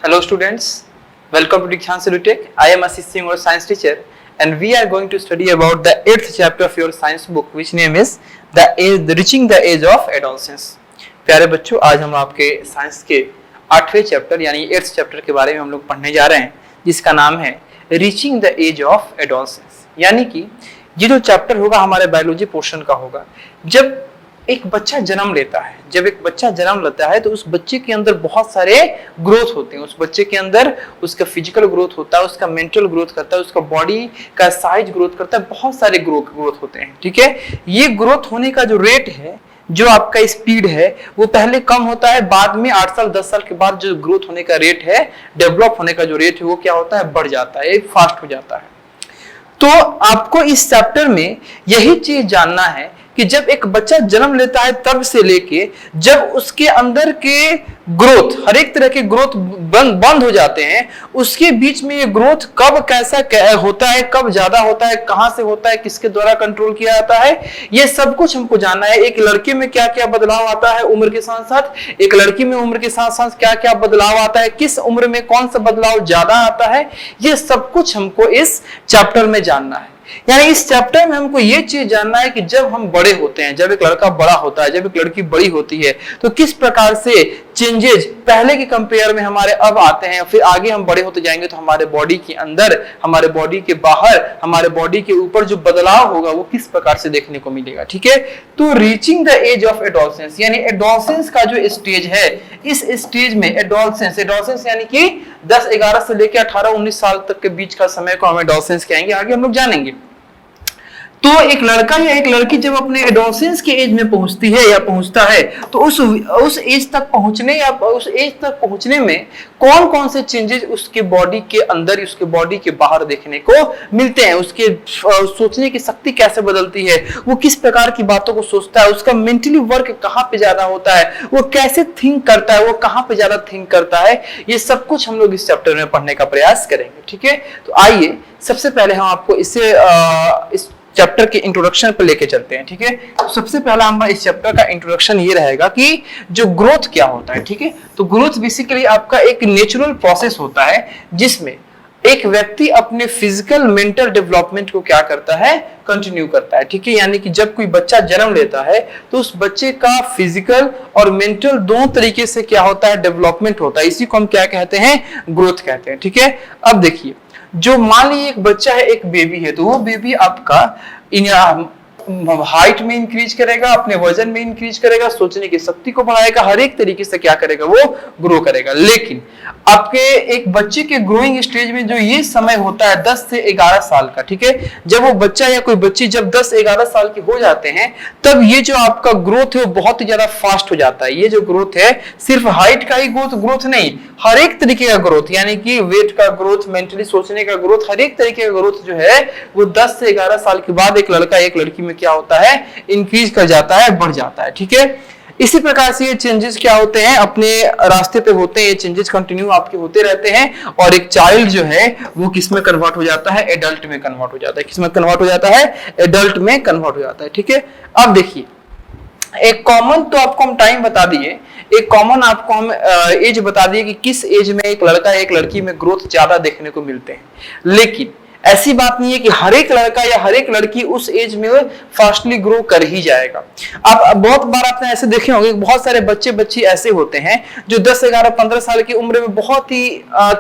Hello students, welcome to Dikshant Tech. I am assisting your science teacher and we are going to study about the 8th chapter of your science book which name is the Reaching the Age of Adolescence. प्यारे बच्चों, आज हम आपके science के 8वें chapter यानी 8th chapter के बारे में हम लोग पढ़ने जा रहे हैं जिसका नाम है reaching the age of adolescence. यानी कि ये जो चैप्टर होगा हमारे बायोलॉजी पोर्शन का होगा। जब एक बच्चा जन्म लेता है तो उस बच्चे के अंदर बहुत सारे ग्रोथ होते हैं। उस बच्चे के अंदर उसका फिजिकल ग्रोथ होता है, उसका मेंटल ग्रोथ करता है, उसका बॉडी का साइज ग्रोथ करता है, बहुत सारे ग्रोथ होते हैं। ठीक है, ये ग्रोथ होने का जो रेट है, जो आपका स्पीड है, वो पहले कम होता है, बाद में 8 साल 10 साल के बाद जो ग्रोथ होने का रेट है, डेवलप होने का जो रेट है, वो क्या होता है, बढ़ जाता है, फास्ट हो जाता है। तो आपको इस चैप्टर में यही चीज जानना है कि जब एक बच्चा जन्म लेता है तब से लेके जब उसके अंदर के ग्रोथ, हर एक तरह के ग्रोथ बंद हो जाते हैं, उसके बीच में ये ग्रोथ कब कैसा होता है, कब ज्यादा होता है, कहां से होता है, किसके द्वारा कंट्रोल किया जाता है, ये सब कुछ हमको जानना है। एक लड़के में क्या क्या बदलाव आता है उम्र के साथ साथ, एक लड़की में उम्र के साथ साथ क्या क्या बदलाव आता है, किस उम्र में कौन सा बदलाव ज्यादा आता है, ये सब कुछ हमको इस चैप्टर में जानना है। यानी इस चैप्टर में हमको ये चीज जानना है कि जब हम बड़े होते हैं, जब एक लड़का बड़ा होता है, जब एक लड़की बड़ी होती है, तो किस प्रकार से चेंजेस पहले के कंपेयर में हमारे अब आते हैं। फिर आगे हम बड़े होते जाएंगे तो हमारे बॉडी के अंदर, हमारे बॉडी के बाहर, हमारे बॉडी के ऊपर जो बदलाव होगा वो किस प्रकार से देखने को मिलेगा। ठीक है, तो reaching the age of adolescence यानी एडोलसेंस का जो स्टेज है, इस स्टेज में एडोलसेंस यानी कि 10-11 से लेकर 18-19 साल तक के बीच का समय को हम एडोलसेंस कहेंगे, आगे हम लोग जानेंगे। तो एक लड़का या एक लड़की जब अपने एडोलसेंस के एज में पहुंचती है या पहुंचता है तो उस एज तक पहुंचने या उस एज तक पहुंचने में कौन कौन से चेंजेस उसके बॉडी के अंदर, उसके बॉडी के बाहर देखने को मिलते हैं, उसके सोचने की शक्ति कैसे बदलती है, वो किस प्रकार की बातों को सोचता है, उसका मेंटली वर्क कहाँ पे ज्यादा होता है, वो कैसे थिंक करता है, वो कहाँ पे ज्यादा थिंक करता है, ये सब कुछ हम लोग इस चैप्टर में पढ़ने का प्रयास करेंगे। ठीक है, तो आइए सबसे पहले हम आपको इस चैप्टर के इंट्रोडक्शन पर लेके चलते हैं। ठीक है, तो सबसे पहला हमारा इस चैप्टर का इंट्रोडक्शन ये रहेगा कि जो ग्रोथ क्या होता है। ठीक है, तो ग्रोथ बेसिकली आपका एक नेचुरल प्रोसेस होता है जिसमें एक व्यक्ति अपने फिजिकल मेंटल डेवलपमेंट को क्या करता है, कंटिन्यू करता है। ठीक है, यानी कि जब कोई बच्चा जन्म लेता है तो उस बच्चे का फिजिकल और मेंटल दोनों तरीके से क्या होता है, डेवलपमेंट होता है। इसी को हम क्या कहते हैं, ग्रोथ कहते हैं। ठीक है, अब देखिए, जो मान लीजिए एक बच्चा है, एक बेबी है, तो वो बेबी आपका हाइट में इंक्रीज करेगा, अपने वजन में इंक्रीज करेगा, सोचने की शक्ति को बढ़ाएगा, हर एक तरीके से क्या करेगा, वो ग्रो करेगा। लेकिन आपके एक बच्चे के ग्रोइंग स्टेज में जो ये समय होता है 10 से 11 साल का, ठीक है, जब वो बच्चा या कोई बच्ची जब 10-11 साल के हो जाते हैं तब ये जो आपका ग्रोथ है वो बहुत ही ज्यादा फास्ट हो जाता है। ये जो ग्रोथ है सिर्फ हाइट का ही ग्रोथ नहीं, हर एक तरीके का ग्रोथ, यानी कि वेट का ग्रोथ, मेंटली सोचने का ग्रोथ, हर एक तरीके का ग्रोथ जो है वो 10 से 11 साल के बाद एक लड़का एक लड़की में क्या होता है, इंक्रीज कर जाता है, बढ़ जाता है। ठीक है, इसी प्रकार से ये चेंजेस क्या होते हैं, अपने रास्ते पे होते हैं, ये चेंजेस कंटिन्यू आपके होते रहते हैं और एक चाइल्ड जो है वो किस में कन्वर्ट हो जाता है, एडल्ट में कन्वर्ट हो जाता है। किस में कन्वर्ट हो जाता है, एडल्ट में कन्वर्ट हो जाता है। ठीक है, अब देखिए, एक कॉमन तो आपको हम टाइम बता दिए, एक कॉमन आपको हम एज बता दिए कि किस एज में एक लड़का एक लड़की में ग्रोथ ज्यादा देखने को मिलते हैं। लेकिन ऐसी बात नहीं है कि हर एक लड़का या हर एक लड़की उस एज में फास्टली ग्रो कर ही जाएगा। आप बहुत बार आपने ऐसे देखे होंगे, बहुत सारे बच्चे बच्ची ऐसे होते हैं जो 10-11-15 साल की उम्र में बहुत ही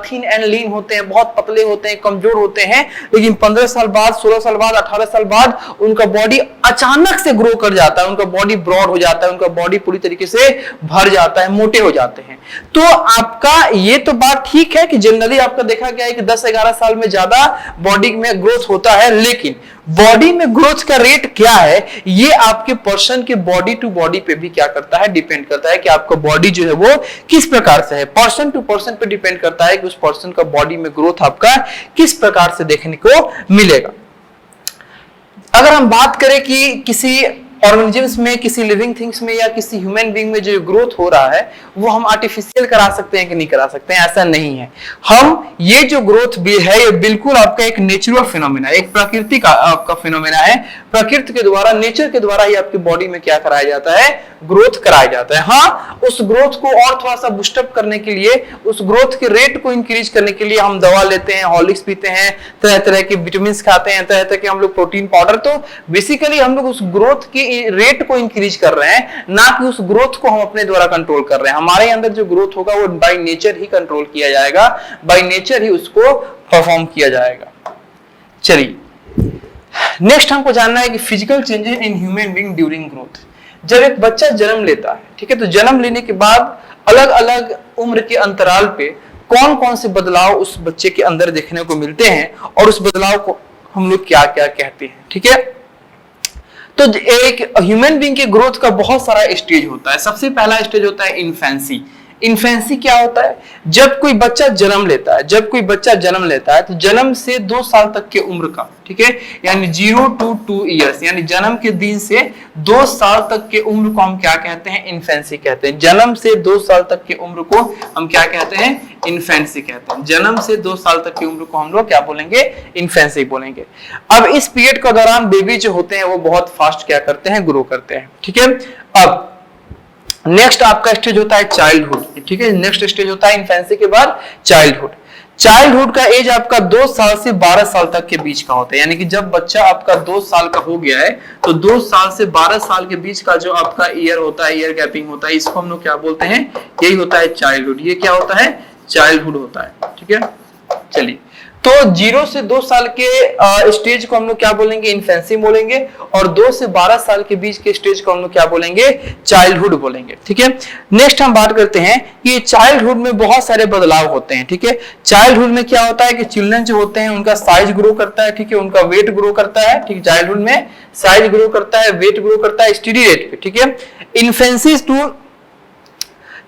थिन एंड लीन होते हैं, बहुत पतले होते हैं, कमजोर होते हैं, लेकिन 15 साल बाद, 16 साल बाद, 18 साल बाद उनका बॉडी अचानक से ग्रो कर जाता है, उनका बॉडी ब्रॉड हो जाता है, उनका बॉडी पूरी तरीके से भर जाता है, मोटे हो जाते हैं। तो आपका ये तो बात ठीक है कि जनरली आपका देखा गया है कि 10-11 साल में ज्यादा बॉडी में ग्रोथ होता है, लेकिन बॉडी में ग्रोथ का रेट क्या है ये आपके पर्सन के बॉडी टू बॉडी पे भी क्या करता है, डिपेंड करता है कि आपका बॉडी जो है वो किस प्रकार से है। पर्सन टू पर्सन पे डिपेंड करता है कि उस पर्सन का बॉडी में ग्रोथ आपका किस प्रकार से देखने को मिलेगा। अगर हम बात करें कि किसी ऑर्गेनिजम्स में, किसी लिविंग थिंग्स में या किसी ह्यूमन बीइंग में जो ग्रोथ हो रहा है वो हम आर्टिफिशियल करा सकते हैं कि नहीं करा सकते हैं? ऐसा नहीं है। हम ये जो ग्रोथ भी है ये बिल्कुल आपका एक नेचुरल फिनोमेना, एक प्रकृति का आपका फिनोमेना है। प्रकृति के द्वारा, नेचर के द्वारा ही आपकी बॉडी में क्या कराया जाता है? ग्रोथ कराया जाता है। हाँ, उस ग्रोथ को और थोड़ा सा बूस्टअप करने के लिए, उस ग्रोथ के रेट को इंक्रीज करने के लिए हम दवा लेते हैं, हॉर्लिक्स पीते हैं, तरह तरह के विटामिन खाते हैं, तरह तरह के हम लोग प्रोटीन पाउडर। तो बेसिकली हम लोग उस ग्रोथ की रेट को इंक्रीज कर रहे हैं, ना कि उस ग्रोथ को हम अपने द्वारा कंट्रोल कर रहे हैं। हमारे अंदर जो ग्रोथ होगा वो बाय नेचर ही कंट्रोल किया जाएगा, बाय नेचर ही उसको परफॉर्म किया जाएगा। चलिए नेक्स्ट हमको जानना है कि physical changes in human being during growth. जब एक बच्चा जन्म लेता है, ठीक है, तो जन्म लेने के बाद अलग अलग उम्र के अंतराल पे कौन कौन से बदलाव उस बच्चे के अंदर देखने को मिलते हैं और उस बदलाव को हम लोग क्या क्या कहते हैं, ठीक है। तो एक ह्यूमन बीइंग के ग्रोथ का बहुत सारा स्टेज होता है। सबसे पहला स्टेज होता है इन्फेंसी। इन्फेंसी क्या होता है? जब कोई बच्चा जन्म लेता है, जब कोई बच्चा जन्म लेता है तो जन्म से 2 साल तक के उम्र का, ठीक है, यानी 0 to 2 years, यानी जन्म के दिन से 2 साल तक के उम्र को हम क्या कहते हैं? इन्फेंसी कहते हैं। जन्म से 2 साल तक के उम्र को हम क्या कहते हैं? इन्फेंसी कहते हैं। जन्म से 2 साल तक की उम्र को हम लोग क्या बोलेंगे? इन्फेंसी बोलेंगे। अब इस पीरियड के दौरान बेबी जो होते हैं वो बहुत फास्ट क्या करते हैं? ग्रो करते हैं, ठीक है। अब नेक्स्ट आपका स्टेज होता है चाइल्डहुड, ठीक है। नेक्स्ट स्टेज होता है इन्फेंसी के बाद चाइल्डहुड। चाइल्डहुड का एज आपका 2 साल से 12 साल तक के बीच का होता है, यानी कि जब बच्चा आपका 2 साल का हो गया है तो 2 साल से 12 साल के बीच का जो आपका ईयर होता है, ईयर गैपिंग होता है, इसको हम लोग क्या बोलते हैं? यही होता है चाइल्डहुड। ये क्या होता है? चाइल्डहुड होता है, ठीक है। चलिए, तो 0 से 2 साल के स्टेज को हम लोग क्या बोलेंगे? इन्फेंसी बोलेंगे, और 2 से 12 साल के बीच के स्टेज को हम लोग क्या बोलेंगे? चाइल्डहुड बोलेंगे, ठीक है। नेक्स्ट हम बात करते हैं कि चाइल्डहुड में बहुत सारे बदलाव होते हैं, ठीक है। चाइल्डहुड में क्या होता है कि चिल्ड्रन जो होते हैं उनका साइज ग्रो करता है, ठीक है, उनका वेट ग्रो करता है, ठीक है। चाइल्डहुड में साइज ग्रो करता है, वेट ग्रो करता है स्टेडी रेट पे, ठीक है। Infancy to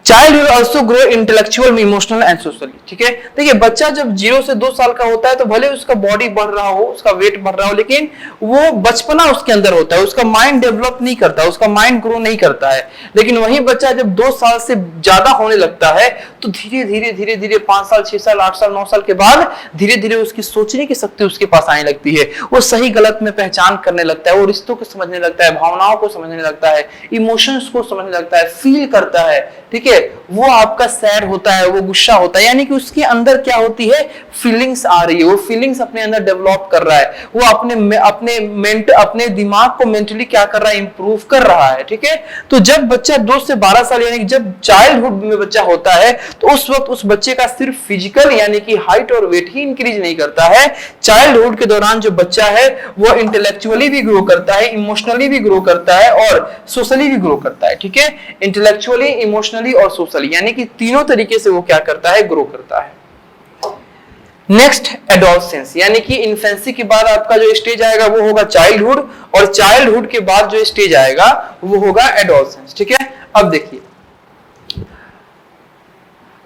child will also grow intellectual, emotional and socially, ठीक है। देखिए, बच्चा जब 0 से 2 साल का होता है तो भले उसका बॉडी बढ़ रहा हो, उसका वेट बढ़ रहा हो, लेकिन वो बचपना उसके अंदर होता है, उसका माइंड डेवलप नहीं करता, उसका माइंड ग्रो नहीं करता है। लेकिन वही बच्चा जब 2 साल से ज्यादा होने लगता है तो धीरे धीरे धीरे धीरे 5 साल, 6 साल, 8 साल, 9 साल के बाद धीरे धीरे उसकी सोचने की शक्ति उसके पास आने लगती है। वो सही गलत में पहचान करने लगता है, वो रिश्तों को समझने लगता है, भावनाओं को समझने लगता है, इमोशंस को समझने लगता है, फील करता है, ठीक है। वो आपका सैड होता है, वो गुस्सा होता है, यानी कि उसके अंदर क्या होती है? फीलिंग्स आ रही है, वो फीलिंग्स अपने अंदर डेवलप कर रहा है, वो अपने दिमाग को मेंटली क्या कर रहा है? इंप्रूव कर रहा है, ठीक है। तो जब बच्चा 2 से 12 साल यानी कि जब चाइल्डहुड में बच्चा होता है तो उस वक्त उस बच्चे का सिर्फ फिजिकल यानी कि हाइट और वेट ही इंक्रीज नहीं करता है। चाइल्डहुड के दौरान जो बच्चा है वो इंटेलेक्चुअली भी ग्रो करता है, इमोशनली भी ग्रो करता है और सोशली भी ग्रो करता है, ठीक है। इंटेलेक्चुअली, इमोशनली और सोशली, यानी कि तीनों तरीके से वो क्या करता है? ग्रो करता है। नेक्स्ट एडोलसेंस, यानी कि इन्फेंसी के बाद आपका जो स्टेज आएगा वो होगा चाइल्डहुड, और चाइल्डहुड के बाद जो स्टेज आएगा वो होगा एडोलसेंस, ठीक है। अब देखिए,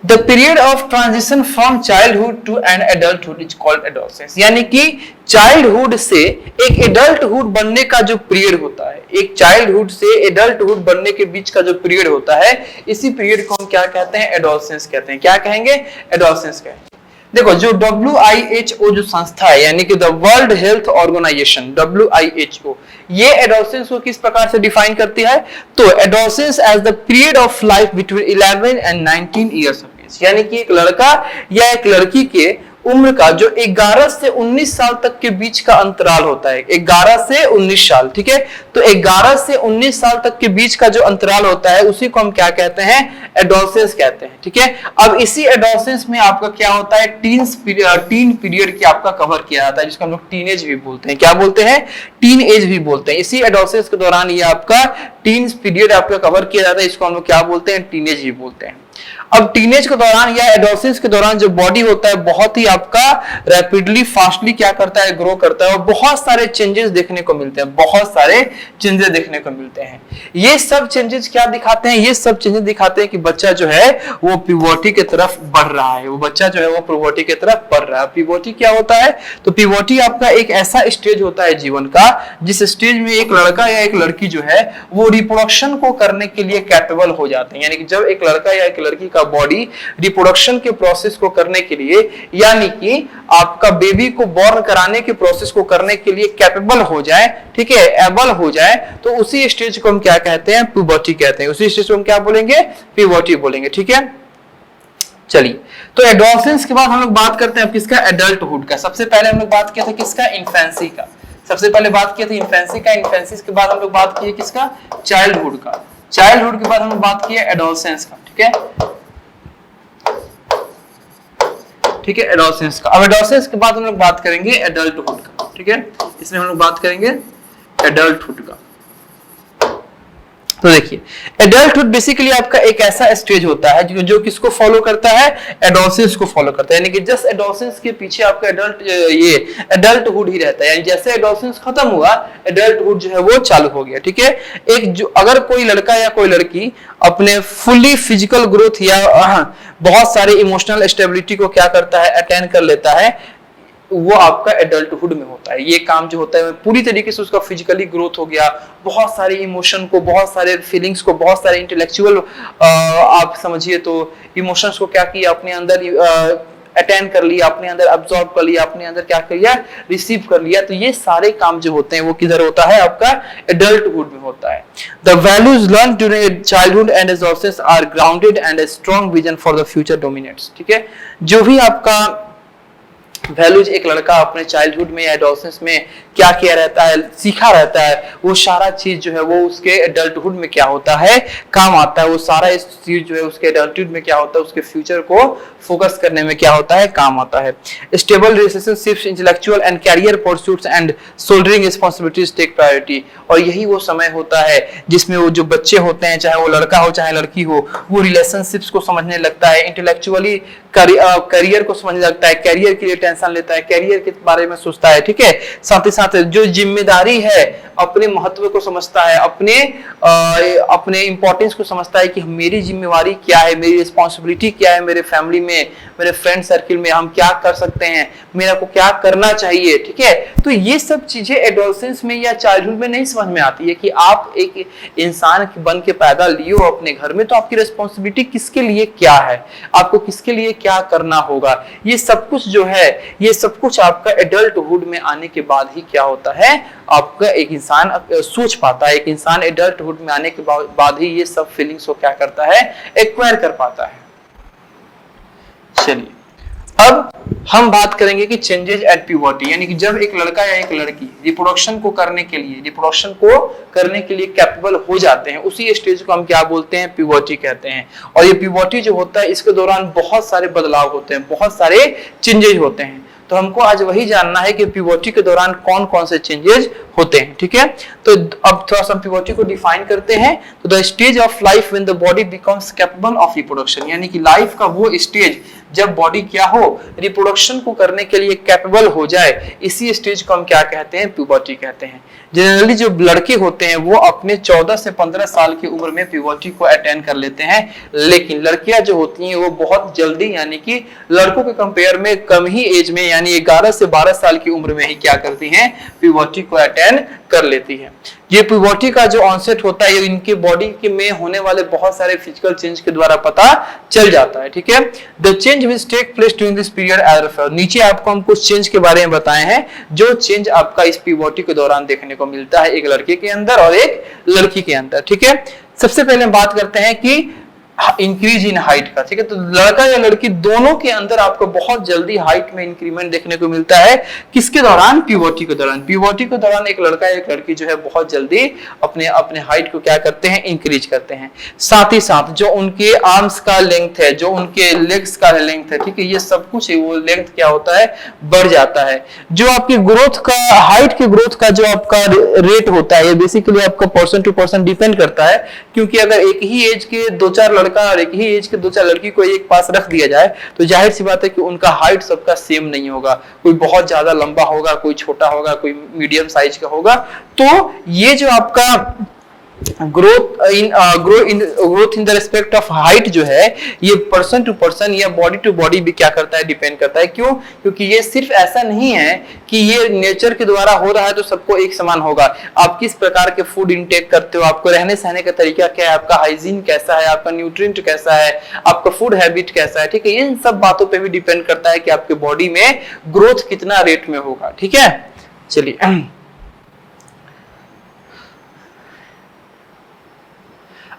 The period of transition from childhood to an adulthood is called adolescence, यानी कि चाइल्डहुड से एक एडल्टहुड बनने का जो पीरियड होता है, एक चाइल्डहुड से एडल्टहुड बनने के बीच का जो पीरियड होता है, इसी पीरियड को हम क्या कहते हैं? एडोलसेंस कहते हैं। क्या कहेंगे? एडोलसेंस कहेंगे। देखो, जो WHO जो संस्था है, यानी कि the World Health Organization WHO, ये एडोलसेंस को किस प्रकार से डिफाइन करती है? तो adolescence as the period of life between 11 and 19 years of age, यानी कि एक लड़का या एक लड़की के उम्र का जो 11 से 19 साल तक के बीच का अंतराल होता है, 11 से 19 साल, ठीक है। तो 11 से 19 साल तक के बीच का जो अंतराल होता है उसी को हम क्या कहते हैं? एडोलसेंस कहते हैं, ठीक है। अब इसी एडोलसेंस में आपका क्या होता है? टीन पीरियड की आपका कवर किया जाता है, जिसको हम लोग टीन एज भी बोलते हैं। क्या बोलते हैं? टीन एज भी बोलते हैं। इसी एडोलसेंस के दौरान ये आपका टीन्स पीरियड आपका कवर किया जाता है, इसको हम लोग क्या बोलते हैं, टीनेज ही बोलते हैं। अब टीनेज के दौरान या एडोलेसेंस के दौरान जो बॉडी होता है बहुत ही आपका रैपिडली फास्टली क्या करता है, ग्रो करता है और बहुत सारे चेंजेस देखने को मिलते हैं, बहुत सारे चेंजेस देखने को मिलते हैं। ये सब चेंजेस क्या दिखाते हैं, ये सब चेंजेस दिखाते हैं कि बच्चा जो है वो प्यूबर्टी की तरफ बढ़ रहा है, वो बच्चा जो है वो प्यूबर्टी की तरफ बढ़ रहा है। प्यूबर्टी क्या होता है, तो प्यूबर्टी आपका एक ऐसा स्टेज होता है जीवन का जिस स्टेज में एक लड़का या एक लड़की जो है वो रिप्रोडक्शन को करने के लिए कैपेबल हो जाते हैं। यानी कि जब एक लड़का या एक लड़की का बॉडी रिप्रोडक्शन के प्रोसेस को करने के लिए, यानी कि आपका बेबी को बॉर्न कराने के प्रोसेस को करने के लिए कैपेबल हो जाए, ठीक है, एबल हो जाए, तो उसी स्टेज को हम क्या कहते हैं, प्यूबर्टी कहते हैं। उसी स्टेज को हम क्या बोलेंगे, प्यूबर्टी बोलेंगे, ठीक है। चलिए, तो एडोलेसेंस के बाद हम लोग बात करते हैं अब किसका, एडल्टहुड का। सबसे पहले हम लोग बात किया था किसका, इन्फेंसी का। सबसे पहले बात किया था इन्फेंसी का, इन्फेंसी के बाद हम लोग बात किए किसका, चाइल्डहुड का। चाइल्डहुड के बाद हम लोग बात किए एडोलेसेंस का, ठीक है, ठीक है, एडोलेसेंस का। अब एडोलेसेंस के बाद हम लोग बात करेंगे एडल्टहुड का, ठीक है, इसमें हम लोग बात करेंगे एडल्टहुड का। तो देखिए, एडल्टहुड बेसिकली आपका एक ऐसा स्टेज होता है जो किसको फॉलो करता है, एडोलेसेंस को फॉलो करता है। यानी कि जस्ट एडोलेसेंस के पीछे आपका एडल्टहुड ही रहता है। यानी जैसे एडोलेसेंस खत्म हुआ, एडल्टहुड जो है वो चालू हो गया, ठीक है। एक जो अगर कोई लड़का या कोई लड़की अपने फुल्ली फिजिकल ग्रोथ या बहुत सारे इमोशनल स्टेबिलिटी को क्या करता है, अटेन कर लेता है, वो आपका एडल्टहुड में होता है। ये काम जो होता है पूरी तरीके से उसका फिजिकली ग्रोथ हो गया, बहुत सारे इमोशन को, बहुत सारे फीलिंग्स को, बहुत सारे इंटेलेक्चुअल आप समझिए तो इमोशंस को क्या किया, अपने अंदर अटेन कर लिया, अपने अंदर अब्सॉर्ब कर लिया, अपने अंदर क्या कर लिया, रिसीव कर लिया। तो ये सारे काम जो होते हैं वो किधर होता है, आपका एडल्टहुड में होता है। The values learn during childhood and adolescence are grounded and a strong vision for the future dominates, ठीक है। जो भी आपका वैल्यूज एक लड़का अपने चाइल्डहुड में या एडोलेसेंस में क्या किया रहता है, सीखा रहता है, वो सारा चीज जो है वो उसके एडल्टहुड में क्या होता है, काम आता है। वो सारा इस चीज जो है उसके एडल्टहुड में क्या होता है, उसके फ्यूचर को फोकस करने में क्या होता है, काम आता है। Stable relationships, intellectual and career pursuits and shouldering responsibilities take priority. और यही वो समय होता है जिसमें वो जो बच्चे होते हैं, चाहे वो लड़का हो चाहे लड़की हो, वो रिलेशनशिप्स को समझने लगता है, इंटेलेक्चुअली करियर को समझने लगता है, करियर के लिए टेंशन लेता है, करियर के बारे में सोचता है, ठीक है। साथ ही साथ जो जिम्मेदारी है अपने महत्व को समझता है, अपने इंपॉर्टेंस को समझता है कि मेरी जिम्मेवारी क्या है, मेरी रिस्पॉन्सिबिलिटी क्या है, मेरे फैमिली में, मेरे फ्रेंड सर्किल में हम क्या कर सकते हैं, मेरा को क्या करना चाहिए, ठीक है। तो ये सब चीजें एडोलेसेंस में या चाइल्डहुड में नहीं समझ में आती है कि आप एक इंसान बन के पैदा लिए हो अपने घर में, तो आपकी रिस्पॉन्सिबिलिटी किसके लिए क्या है, आपको किसके लिए क्या करना होगा। ये सब कुछ जो है, ये सब कुछ आपका एडल्टहुड में आने के बाद ही क्या होता है, आपका एक इंसान सोच पाता है। एक इंसान एडल्टहुड में आने के बाद ही ये सब फीलिंग्स को क्या करता है, एक्वायर कर पाता है। चलिए, अब हम बात करेंगे कि चेंजेस एट प्यूबर्टी, यानी कि जब एक लड़का या एक लड़की रिप्रोडक्शन को करने के लिए कैपेबल हो जाते हैं, उसी स्टेज को हम क्या बोलते हैं, प्यूबर्टी कहते हैं। और ये प्यूबर्टी जो होता है, इसके दौरान बहुत सारे बदलाव होते हैं, बहुत सारे चेंजेस होते हैं। तो हमको आज वही जानना है कि प्यूबर्टी के दौरान कौन कौन से चेंजेस होते हैं, ठीक है। तो अब थोड़ा सा प्यूबर्टी को डिफाइन करते हैं। तो the stage of life when the body becomes capable of reproduction, यानी कि लाइफ का वो स्टेज जब बॉडी क्या हो, रिप्रोडक्शन को करने के लिए कैपेबल हो जाए, इसी स्टेज को हम क्या कहते हैं, प्यूबर्टी कहते हैं। जनरली जो लड़के होते हैं वो अपने 14 से 15 साल की उम्र में प्यूबर्टी को अटेन कर लेते हैं, लेकिन लड़कियां जो होती हैं वो बहुत जल्दी, यानी कि लड़कों के कंपेयर में कम ही एज में, यानी 11 से 12 साल की उम्र में ही क्या करती हैं, प्यूबर्टी को अटेन कर लेती है। ये प्यूबर्टी का जो ऑनसेट होता है, ये इनके बॉडी में होने वाले बहुत सारे फिजिकल चेंज के द्वारा पता चल जाता है, ठीक है। The change which take place during this period as refer, नीचे आपको हम कुछ चेंज के बारे में बताए हैं जो चेंज आपका इस प्यूबर्टी के दौरान देखने को मिलता है, एक लड़के के अंदर और एक लड़की के अंदर, ठीक है। सबसे पहले हम बात करते हैं कि इंक्रीज इन हाइट का, ठीक है। तो लड़का या लड़की दोनों के अंदर आपको बहुत जल्दी हाइट में इंक्रीमेंट देखने को मिलता है। किसके दौरान? प्यूबर्टी के दौरान। प्यूबर्टी के दौरान एक लड़का या एक लड़की जो है बहुत जल्दी अपने अपने हाइट को क्या करते हैं? इंक्रीज करते हैं। साथ ही साथ जो उनके आर्म्स का लेंथ है, जो उनके लेग्स का लेंथ है, ठीक है, ये सब कुछ वो लेंथ क्या होता है? बढ़ जाता है। जो आपकी ग्रोथ का, हाइट की ग्रोथ का जो आपका रेट होता है, ये बेसिकली आपका पर्सन टू पर्सन डिपेंड करता है। क्योंकि अगर एक ही एज के 2-4 लड़का और एक ही एज के 2-4 लड़की को एक पास रख दिया जाए तो जाहिर सी बात है कि उनका हाइट सबका सेम नहीं होगा। कोई बहुत ज्यादा लंबा होगा, कोई छोटा होगा, कोई मीडियम साइज का होगा। तो ये जो आपका growth in the respect of height जो है, ये पर्सन टू पर्सन या बॉडी टू बॉडी भी क्या करता है? डिपेंड करता है। क्यों? क्योंकि ये सिर्फ ऐसा नहीं है कि ये नेचर के द्वारा हो रहा है तो सबको एक समान होगा। आप किस प्रकार के फूड इंटेक करते हो, आपको रहने सहने का तरीका क्या है, आपका हाइजीन कैसा है, आपका न्यूट्रिएंट कैसा है, आपका फूड हैबिट कैसा है, ठीक है, इन सब बातों पे भी डिपेंड करता है कि आपके बॉडी में ग्रोथ कितना रेट में होगा। ठीक है, चलिए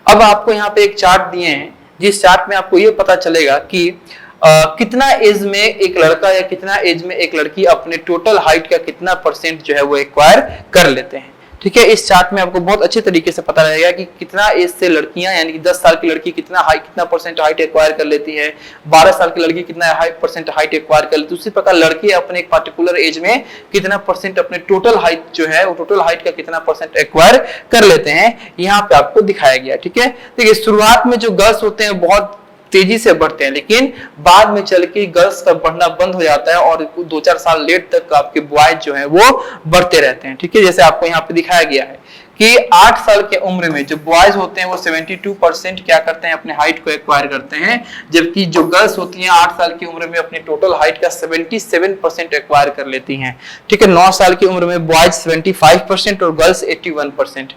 अब आपको यहाँ पे एक चार्ट दिए हैं, जिस चार्ट में आपको ये पता चलेगा कि कितना एज में एक लड़का या कितना एज में एक लड़की अपने टोटल हाइट का कितना परसेंट जो है वो एक्वायर कर लेते हैं। ठीक है, इस चार्ट में आपको बहुत अच्छे तरीके से पता लगेगा कि कितना एज से लड़कियां, यानी कि 10 साल की लड़की कितना परसेंट हाइट एक्वायर कर लेती है, 12 साल की लड़की कितना परसेंट हाइट एक्वायर कर लेती है। उसी प्रकार लड़के अपने एक पर्टिकुलर एज में कितना परसेंट अपने टोटल हाइट जो है वो टोटल हाइट का कितना परसेंट एक्वायर कर लेते हैं, यहाँ पे आपको दिखाया गया। ठीक है, देखिए शुरुआत में जो गर्ल्स होते हैं बहुत तेजी से बढ़ते हैं, लेकिन बाद में चल के गर्ल्स का बढ़ना बंद हो जाता है और 2-4 साल लेट तक आपके बॉयज जो है वो बढ़ते रहते हैं। ठीक है, जैसे आपको यहाँ पे दिखाया गया है कि 8 साल के उम्र में जो बॉयज होते हैं वो 72% क्या करते हैं? अपने हाइट को एक्वायर करते हैं, जबकि जो गर्ल्स होती हैं 8 साल की उम्र में अपने टोटल हाइट का 77% एक्वायर कर लेती हैं। ठीक है, 9 साल की उम्र में बॉयज 75% और गर्ल्स 81%।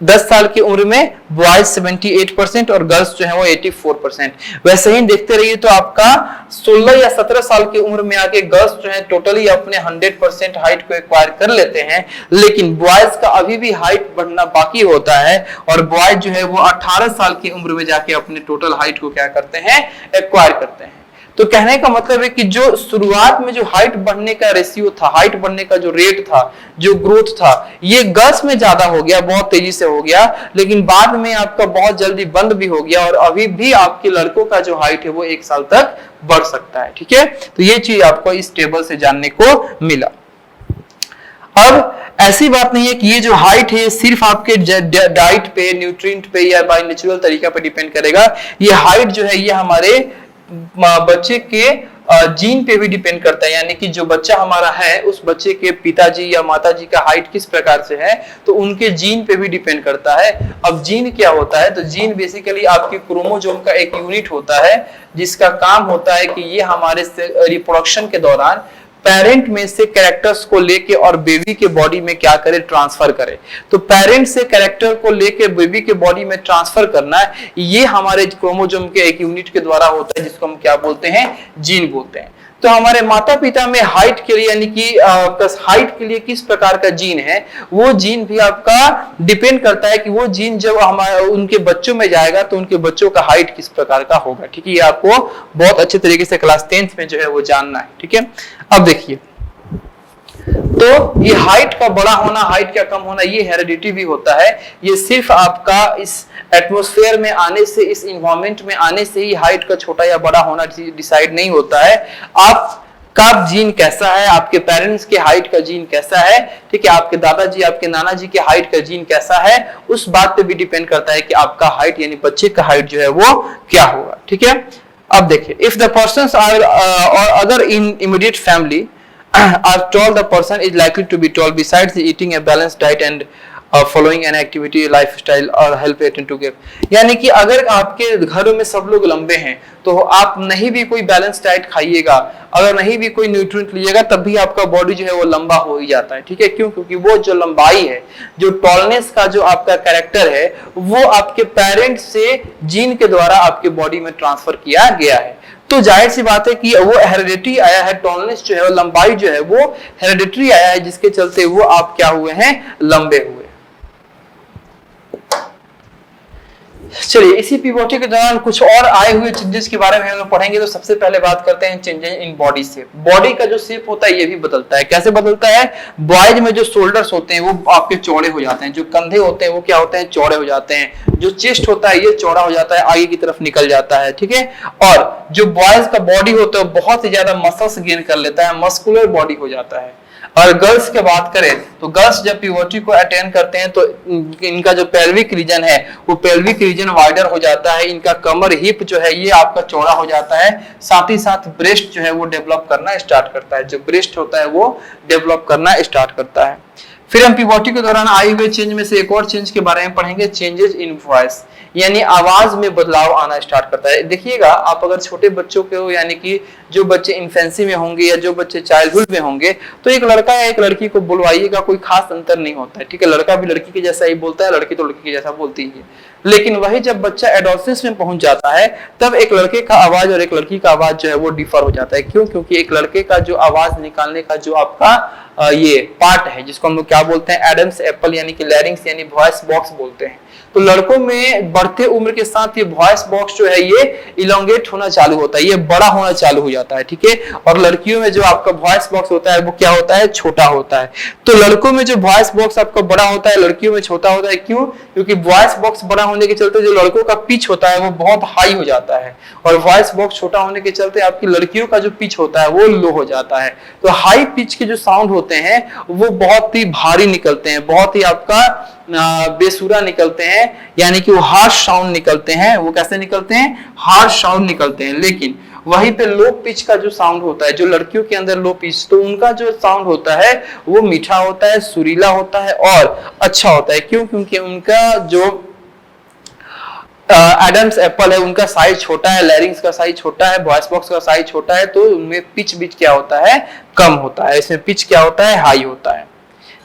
10 साल की उम्र में बॉयज 78% और गर्ल्स जो है वो 84%। वैसे ही देखते रहिए तो आपका 16 या 17 साल की उम्र में आके गर्ल्स जो है टोटली अपने 100% हाइट को एक्वायर कर लेते हैं, लेकिन बॉयज का अभी भी हाइट बढ़ना बाकी होता है और बॉयज जो है वो 18 साल की उम्र में जाके अपने टोटल हाइट को क्या करते हैं? एक्वायर करते हैं। तो कहने का मतलब है कि जो शुरुआत में जो हाइट बढ़ने का रेशियो था, हाइट बढ़ने का जो रेट था, जो ग्रोथ था, ये गर्ल्स में ज्यादा हो गया, बहुत तेजी से हो गया, लेकिन बाद में आपका बहुत जल्दी बंद भी हो गया और अभी भी आपके लड़कों का जो हाइट है वो 1 साल तक बढ़ सकता है। ठीक है, तो ये चीज आपको इस टेबल से जानने को मिला। अब ऐसी बात नहीं है कि ये जो हाइट है सिर्फ आपके डाइट पे, न्यूट्रिएंट पे या बाय नेचुरल तरीका पे डिपेंड करेगा। ये हाइट जो है ये हमारे बच्चे के जीन पे भी डिपेंड करता है, यानी कि जो बच्चा हमारा है उस बच्चे के पिताजी या माताजी का हाइट किस प्रकार से है तो उनके जीन पे भी डिपेंड करता है। अब जीन क्या होता है? तो जीन बेसिकली आपके क्रोमोसोम का एक यूनिट होता है जिसका काम होता है कि ये हमारे रिप्रोडक्शन के दौरान पेरेंट में से कैरेक्टर्स को लेके और बेबी के बॉडी में क्या करे? ट्रांसफर करे। तो पेरेंट से कैरेक्टर को लेके बेबी के बॉडी में ट्रांसफर करना, ये हमारे क्रोमोसोम के एक यूनिट के द्वारा होता है जिसको हम क्या बोलते हैं? जीन बोलते हैं। तो हमारे माता पिता में हाइट के लिए, यानी कि हाइट के लिए किस प्रकार का जीन है, वो जीन भी आपका डिपेंड करता है कि वो जीन जब हमारे उनके बच्चों में जाएगा तो उनके बच्चों का हाइट किस प्रकार का होगा। ठीक है, ये आपको बहुत अच्छे तरीके से क्लास 10th में जो है वो जानना है। ठीक है, अब देखिए, तो ये हाइट का बड़ा होना, हाइट का कम होना, ये हेरिडिटी भी होता है। ये सिर्फ आपका इस एटमॉस्फेयर में आने से, इस इन्वायरमेंट में आने से ही हाइट का छोटा या बड़ा होना डिसाइड नहीं होता है। आपका जीन कैसा है, आपके पेरेंट्स के हाइट का जीन कैसा है, ठीक है, आपके दादाजी, आपके नाना जी के हाइट का जीन कैसा है, उस बात पे भी डिपेंड करता है कि आपका हाइट यानी बच्चे का हाइट जो है वो क्या होगा। ठीक है, अब देखिए, इफ द पर्सन्स आर और other in immediate family are told the person is likely to be tall besides eating a balanced diet and following an activity lifestyle or help it to give। यानी कि अगर आपके घरों में सब लोग लंबे हैं तो आप नहीं भी कोई बैलेंस डाइट खाइएगा, अगर नहीं भी कोई न्यूट्रिएंट लीजिएगा, तब भी आपका बॉडी जो है वो लंबा हो ही जाता है। ठीक है, क्यों? क्योंकि वो जो लंबाई है, जो टॉलनेस का जो आपका कैरेक्टर है, वो आपके पेरेंट्स से जीन के द्वारा आपके बॉडी में ट्रांसफर किया गया है। तो जाहिर सी बात है कि वो हेरिडिटी आया है, टॉलनेस जो है, लंबाई जो है वो हेरिडिटरी आया है, जिसके चलते वो आप क्या हुए हैं? लंबे हुए। चलिए इसी प्यूबर्टी के दौरान कुछ और आए हुए चेंजेस के बारे में हम लोग पढ़ेंगे। तो सबसे पहले बात करते हैं changes in body shape. Body का जो शेप होता है ये भी बदलता है। कैसे बदलता है? बॉयज में जो शोल्डर्स होते हैं वो आपके चौड़े हो जाते हैं, जो कंधे होते हैं वो क्या होते हैं? चौड़े हो जाते हैं, जो चेस्ट होता है ये चौड़ा हो जाता है, आगे की तरफ निकल जाता है, ठीक है। और जो बॉयज का बॉडी होता है बहुत ही ज्यादा मसल्स गेन कर लेता है, मस्कुलर बॉडी हो जाता है। और गर्ल्स की बात करें तो गर्ल्स जब प्यूबर्टी को अटेन करते हैं तो इनका जो पेल्विक रीजन है वो पेल्विक रीजन वाइडर हो जाता है, इनका कमर हिप जो है ये आपका चौड़ा हो जाता है, साथ ही साथ ब्रेस्ट जो है वो डेवलप करना स्टार्ट करता है, जो ब्रेस्ट होता है वो डेवलप करना स्टार्ट करता है। फिर हम प्यूबर्टी के दौरान आए हुए चेंज में से एक और चेंज के बारे में पढ़ेंगे, चेंजेस इन वॉइस, यानी आवाज में बदलाव आना स्टार्ट करता है। देखिएगा आप अगर छोटे बच्चों के हो, यानी कि जो बच्चे इन्फेंसी में होंगे या जो बच्चे चाइल्डहुड में होंगे, तो एक लड़का या एक लड़की को बुलवाइएगा, कोई खास अंतर नहीं होता है, ठीक है। लड़का भी लड़की के जैसा ही बोलता है, लड़की तो लड़की के जैसा बोलती है। लेकिन वही जब बच्चा एडोलसेंस में पहुंच जाता है तब एक लड़के का आवाज और एक लड़की का आवाज जो है वो डिफर हो जाता है। क्यों? क्योंकि एक लड़के का जो आवाज निकालने का जो आपका ये पार्ट है जिसको हम लोग क्या बोलते हैं? एडम्स एप्पल, यानी कि लैरिंक्स यानी वॉइस बॉक्स बोलते हैं। तो लड़कों में बढ़ते उम्र के साथ ये वॉइस बॉक्स जो है ये इलोंगेट होना चालू होता है, ये बड़ा होना चालू हो जाता है, ठीक है। और लड़कियों में जो आपका वॉइस बॉक्स होता है वो क्या होता है? छोटा होता है। तो लड़कों में जो वॉइस बॉक्स आपका बड़ा होता है, लड़कियों में छोटा होता है। क्यों? क्योंकि वॉइस बॉक्स बड़ा होने के चलते जो लड़कों का पिच होता है वो बहुत हाई हो जाता है, और वॉइस बॉक्स छोटा होने के चलते आपकी लड़कियों का जो पिच होता है वो लो हो जाता है। तो हाई पिच के जो साउंड होते हैं वो बहुत ही भारी निकलते हैं, बहुत ही आपका बेसुरा निकलते हैं, यानी कि वो हार्श साउंड निकलते हैं। वो कैसे निकलते हैं? हार्श साउंड निकलते हैं। लेकिन वहीं पे लो पिच का जो साउंड होता है, जो लड़कियों के अंदर लो पिच, तो उनका जो साउंड होता है वो मीठा होता है, सुरीला होता है और अच्छा होता है। क्यों? क्योंकि उनका जो एडम्स एप्पल है उनका साइज छोटा है, लैरिंग्स का साइज छोटा है, वॉइस बॉक्स का साइज छोटा है, तो उनमें पिच बीच क्या होता है? कम होता है। इसमें पिच क्या होता है? हाई होता है।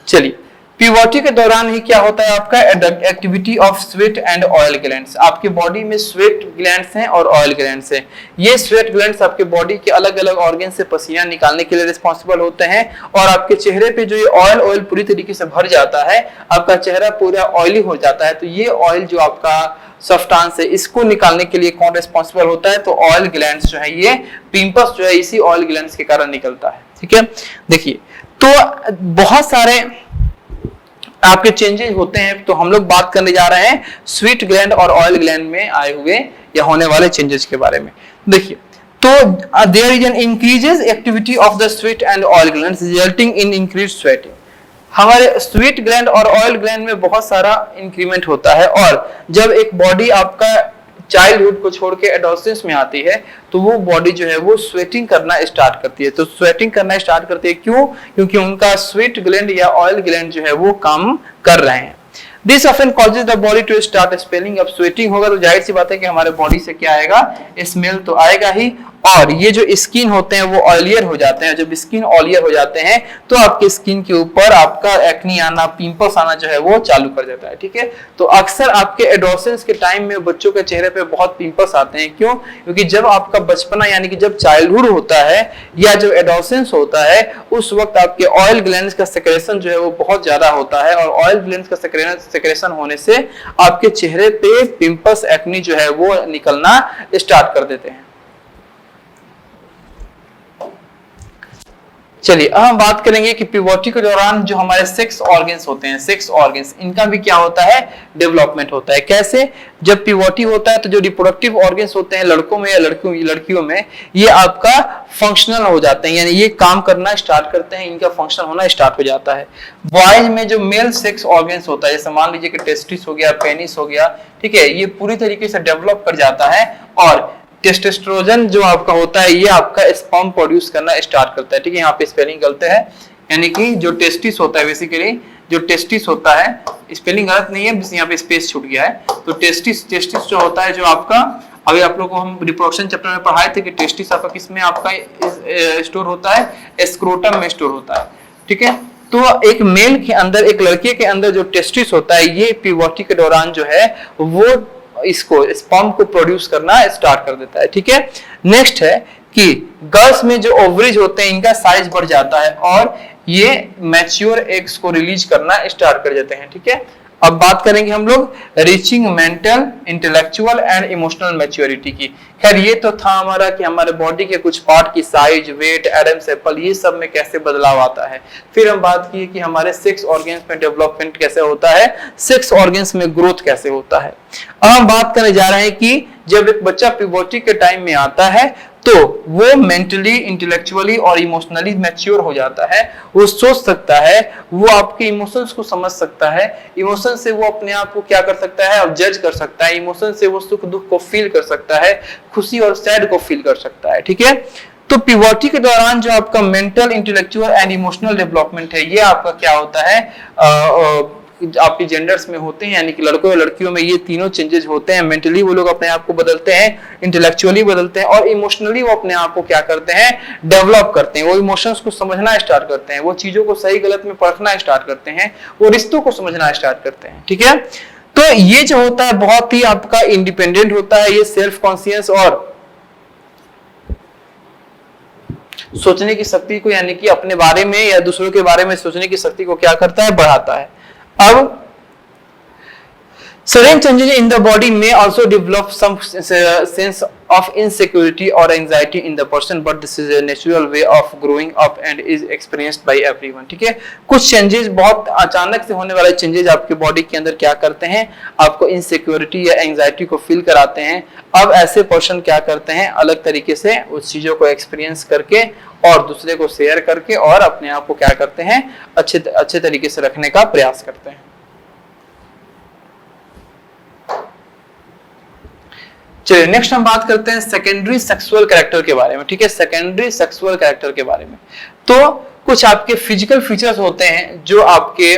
चलिए प्यूबर्टी के दौरान ही क्या होता है आपका? Activity of sweat and oil glands. आपके बॉडी में स्वेट ग्लैंड्स हैं और ऑयल ग्लैंड्स हैं। ये स्वेट ग्लैंड्स आपके बॉडी के अलग अलग ऑर्गन से पसीना निकालने के लिए रिस्पॉन्सिबल होते हैं, और आपके चेहरे पे जो ये ऑयल पूरी तरीके से भर जाता है, आपका चेहरा पूरा ऑयली हो जाता है। तो ये ऑयल जो आपका सब्सटेंस है इसको निकालने के लिए कौन रिस्पॉन्सिबल होता है? तो ऑयल ग्लैंड्स जो है, ये पिंपल्स जो है इसी ऑयल ग्लैंड्स के कारण निकलता है, ठीक है। देखिए तो बहुत सारे आपके चेंजेस होते हैं, तो हम लोग बात करने जा रहे हैं स्वीट ग्लैंड और ऑयल ग्लैंड में आए हुए या होने वाले चेंजेस के बारे में। देखिए तो there is an increases activity of the sweat and oil glands resulting in increased sweating. हमारे स्वीट ग्लैंड और ऑयल ग्लैंड में बहुत सारा इंक्रीमेंट होता है, और जब एक बॉडी आपका चाइल्डहुड को छोड़ के एडोलसेंस में आती है तो वो बॉडी जो है वो स्वेटिंग करना स्टार्ट करती है। तो स्वेटिंग करना स्टार्ट करती है क्यों? क्योंकि उनका स्वेट ग्लैंड या ऑयल ग्लैंड जो है वो काम कर रहे हैं। This often causes the body to start smelling। अब स्वेटिंग होगा तो जाहिर सी बात है कि हमारे बॉडी से क्या आएगा? स्मेल तो आएगा ही, और ये जो स्किन होते हैं वो ऑयलियर हो जाते हैं। जब स्किन ऑयलियर हो जाते हैं तो आपके स्किन के ऊपर आपका एक्नी आना, पिंपल्स आना जो है वो चालू कर देता है, ठीक है। तो अक्सर आपके एडोलसेंस के टाइम में बच्चों के चेहरे पे बहुत पिंपल्स आते हैं। क्यों? क्योंकि जब आपका बचपना यानी कि जब चाइल्डहुड होता है या जब एडोलसेंस होता है उस वक्त आपके ऑयल ग्लैंड्स का सेक्रेशन जो है वो बहुत ज्यादा होता है, और ऑयल ग्लैंड्स का सेक्रेशन होने से आपके चेहरे पे पिंपल्स, एक्नी जो है वो निकलना स्टार्ट कर देते हैं। चलिए अब हम बात करेंगे कि प्यूबर्टी के दौरान जो हमारे सेक्स ऑर्गन्स होते हैं, सेक्स ऑर्गन्स, इनका भी क्या होता है? डेवलपमेंट होता है। कैसे? जब प्यूबर्टी होता है तो जो रिप्रोडक्टिव ऑर्गन्स होते हैं लड़कों में या लड़कियों में, ये आपका फंक्शनल हो जाते हैं, यानी ये काम करना स्टार्ट करते हैं, इनका फंक्शन होना स्टार्ट हो जाता है। बॉयज में जो मेल सेक्स ऑर्गन्स होता है, जैसे मान लीजिए कि टेस्टिस हो गया, पेनिस हो गया, ठीक है, ये पूरी तरीके से डेवलप कर जाता है, और टेस्टोस्टेरोन जो आपका होता है ये आपका स्पर्म प्रोड्यूस करना स्टार्ट करता है, ठीक है। यहाँ पे स्पेलिंग गलत है, यानी कि जो टेस्टिस होता है, बेसिकली जो टेस्टिस होता है, स्पेलिंग गलत नहीं है, बस यहाँ पे स्पेस छूट गया है। तो टेस्टिस जो होता है, जो आपका अभी आप लोगों को हम रिप्रोडक्शन चैप्टर में पढ़ाए थे कि टेस्टिस आपका किसमें आपका स्टोर होता है? स्क्रोटम में स्टोर होता है, ठीक है। तो एक मेल के अंदर, एक लड़के के अंदर जो टेस्टिस होता है, ये प्यूबर्टी के दौरान जो है वो इसको स्पर्म को प्रोड्यूस करना स्टार्ट कर देता है, ठीक है। नेक्स्ट है कि गर्ल्स में जो ओवरीज होते हैं इनका साइज बढ़ जाता है और ये मैच्योर एग्स को रिलीज करना स्टार्ट कर देते हैं, ठीक है। अब बात करेंगे हम लोग reaching mental, intellectual and emotional maturity की। खैर ये तो था हमारा कि हमारे बॉडी के कुछ पार्ट की साइज, वेट, एडम्स एप्पल, ये सब में कैसे बदलाव आता है। फिर हम बात की कि हमारे 6 ऑर्गन्स में डेवलपमेंट कैसे होता है, 6 ऑर्गन्स में ग्रोथ कैसे होता है। अब हम बात करने जा रहे हैं कि जब एक बच्चा प्यूबर्टी के टाइम में आता है तो वो मेंटली, इंटेलेक्चुअली और इमोशनली मैच्योर हो जाता है। वो सोच सकता है, वो आपके इमोशंस को समझ सकता है, इमोशन से वो अपने आप को क्या कर सकता है और जज कर सकता है, इमोशन से वो सुख दुख को फील कर सकता है, खुशी और सैड को फील कर सकता है। ठीक है, तो प्यूबर्टी के दौरान जो आपका mental, intellectual and emotional development है, ये आपका क्या होता है, आपके जेंडर्स में होते हैं, यानी कि लड़कों और लड़कियों में ये तीनों चेंजेस होते हैं। मेंटली वो लोग अपने आप को बदलते हैं, इंटेलेक्चुअली बदलते हैं और इमोशनली वो अपने आप को क्या करते हैं, डेवलप करते हैं। वो इमोशंस को समझना स्टार्ट करते हैं, वो चीजों को सही गलत में परखना स्टार्ट करते हैं, वो रिश्तों को समझना स्टार्ट करते हैं। ठीक है, तो ये जो होता है बहुत ही आपका इंडिपेंडेंट होता है, ये सेल्फ कॉन्शियस और सोचने की शक्ति को, यानी कि अपने बारे में या दूसरों के बारे में सोचने की शक्ति को क्या करता है, बढ़ाता है। अब sudden changes in the body may also develop some sense of insecurity or anxiety in the person, but this is a natural way of growing up and is experienced by everyone. ठीक है, कुछ changes, बहुत अचानक से होने वाले changes आपके body के अंदर क्या करते हैं, आपको इनसिक्योरिटी या एंजाइटी को फील कराते हैं। अब ऐसे पर्सन क्या करते हैं, अलग तरीके से उस चीजों को एक्सपीरियंस करके और दूसरे को शेयर करके और अपने आप को क्या करते हैं, अच्छे तरीके से रखने का प्रयास करते हैं। चलिए नेक्स्ट हम बात करते हैं सेकेंडरी सेक्सुअल कैरेक्टर के बारे में। ठीक है, सेकेंडरी सेक्सुअल कैरेक्टर के बारे में तो कुछ आपके फिजिकल फीचर्स होते हैं जो आपके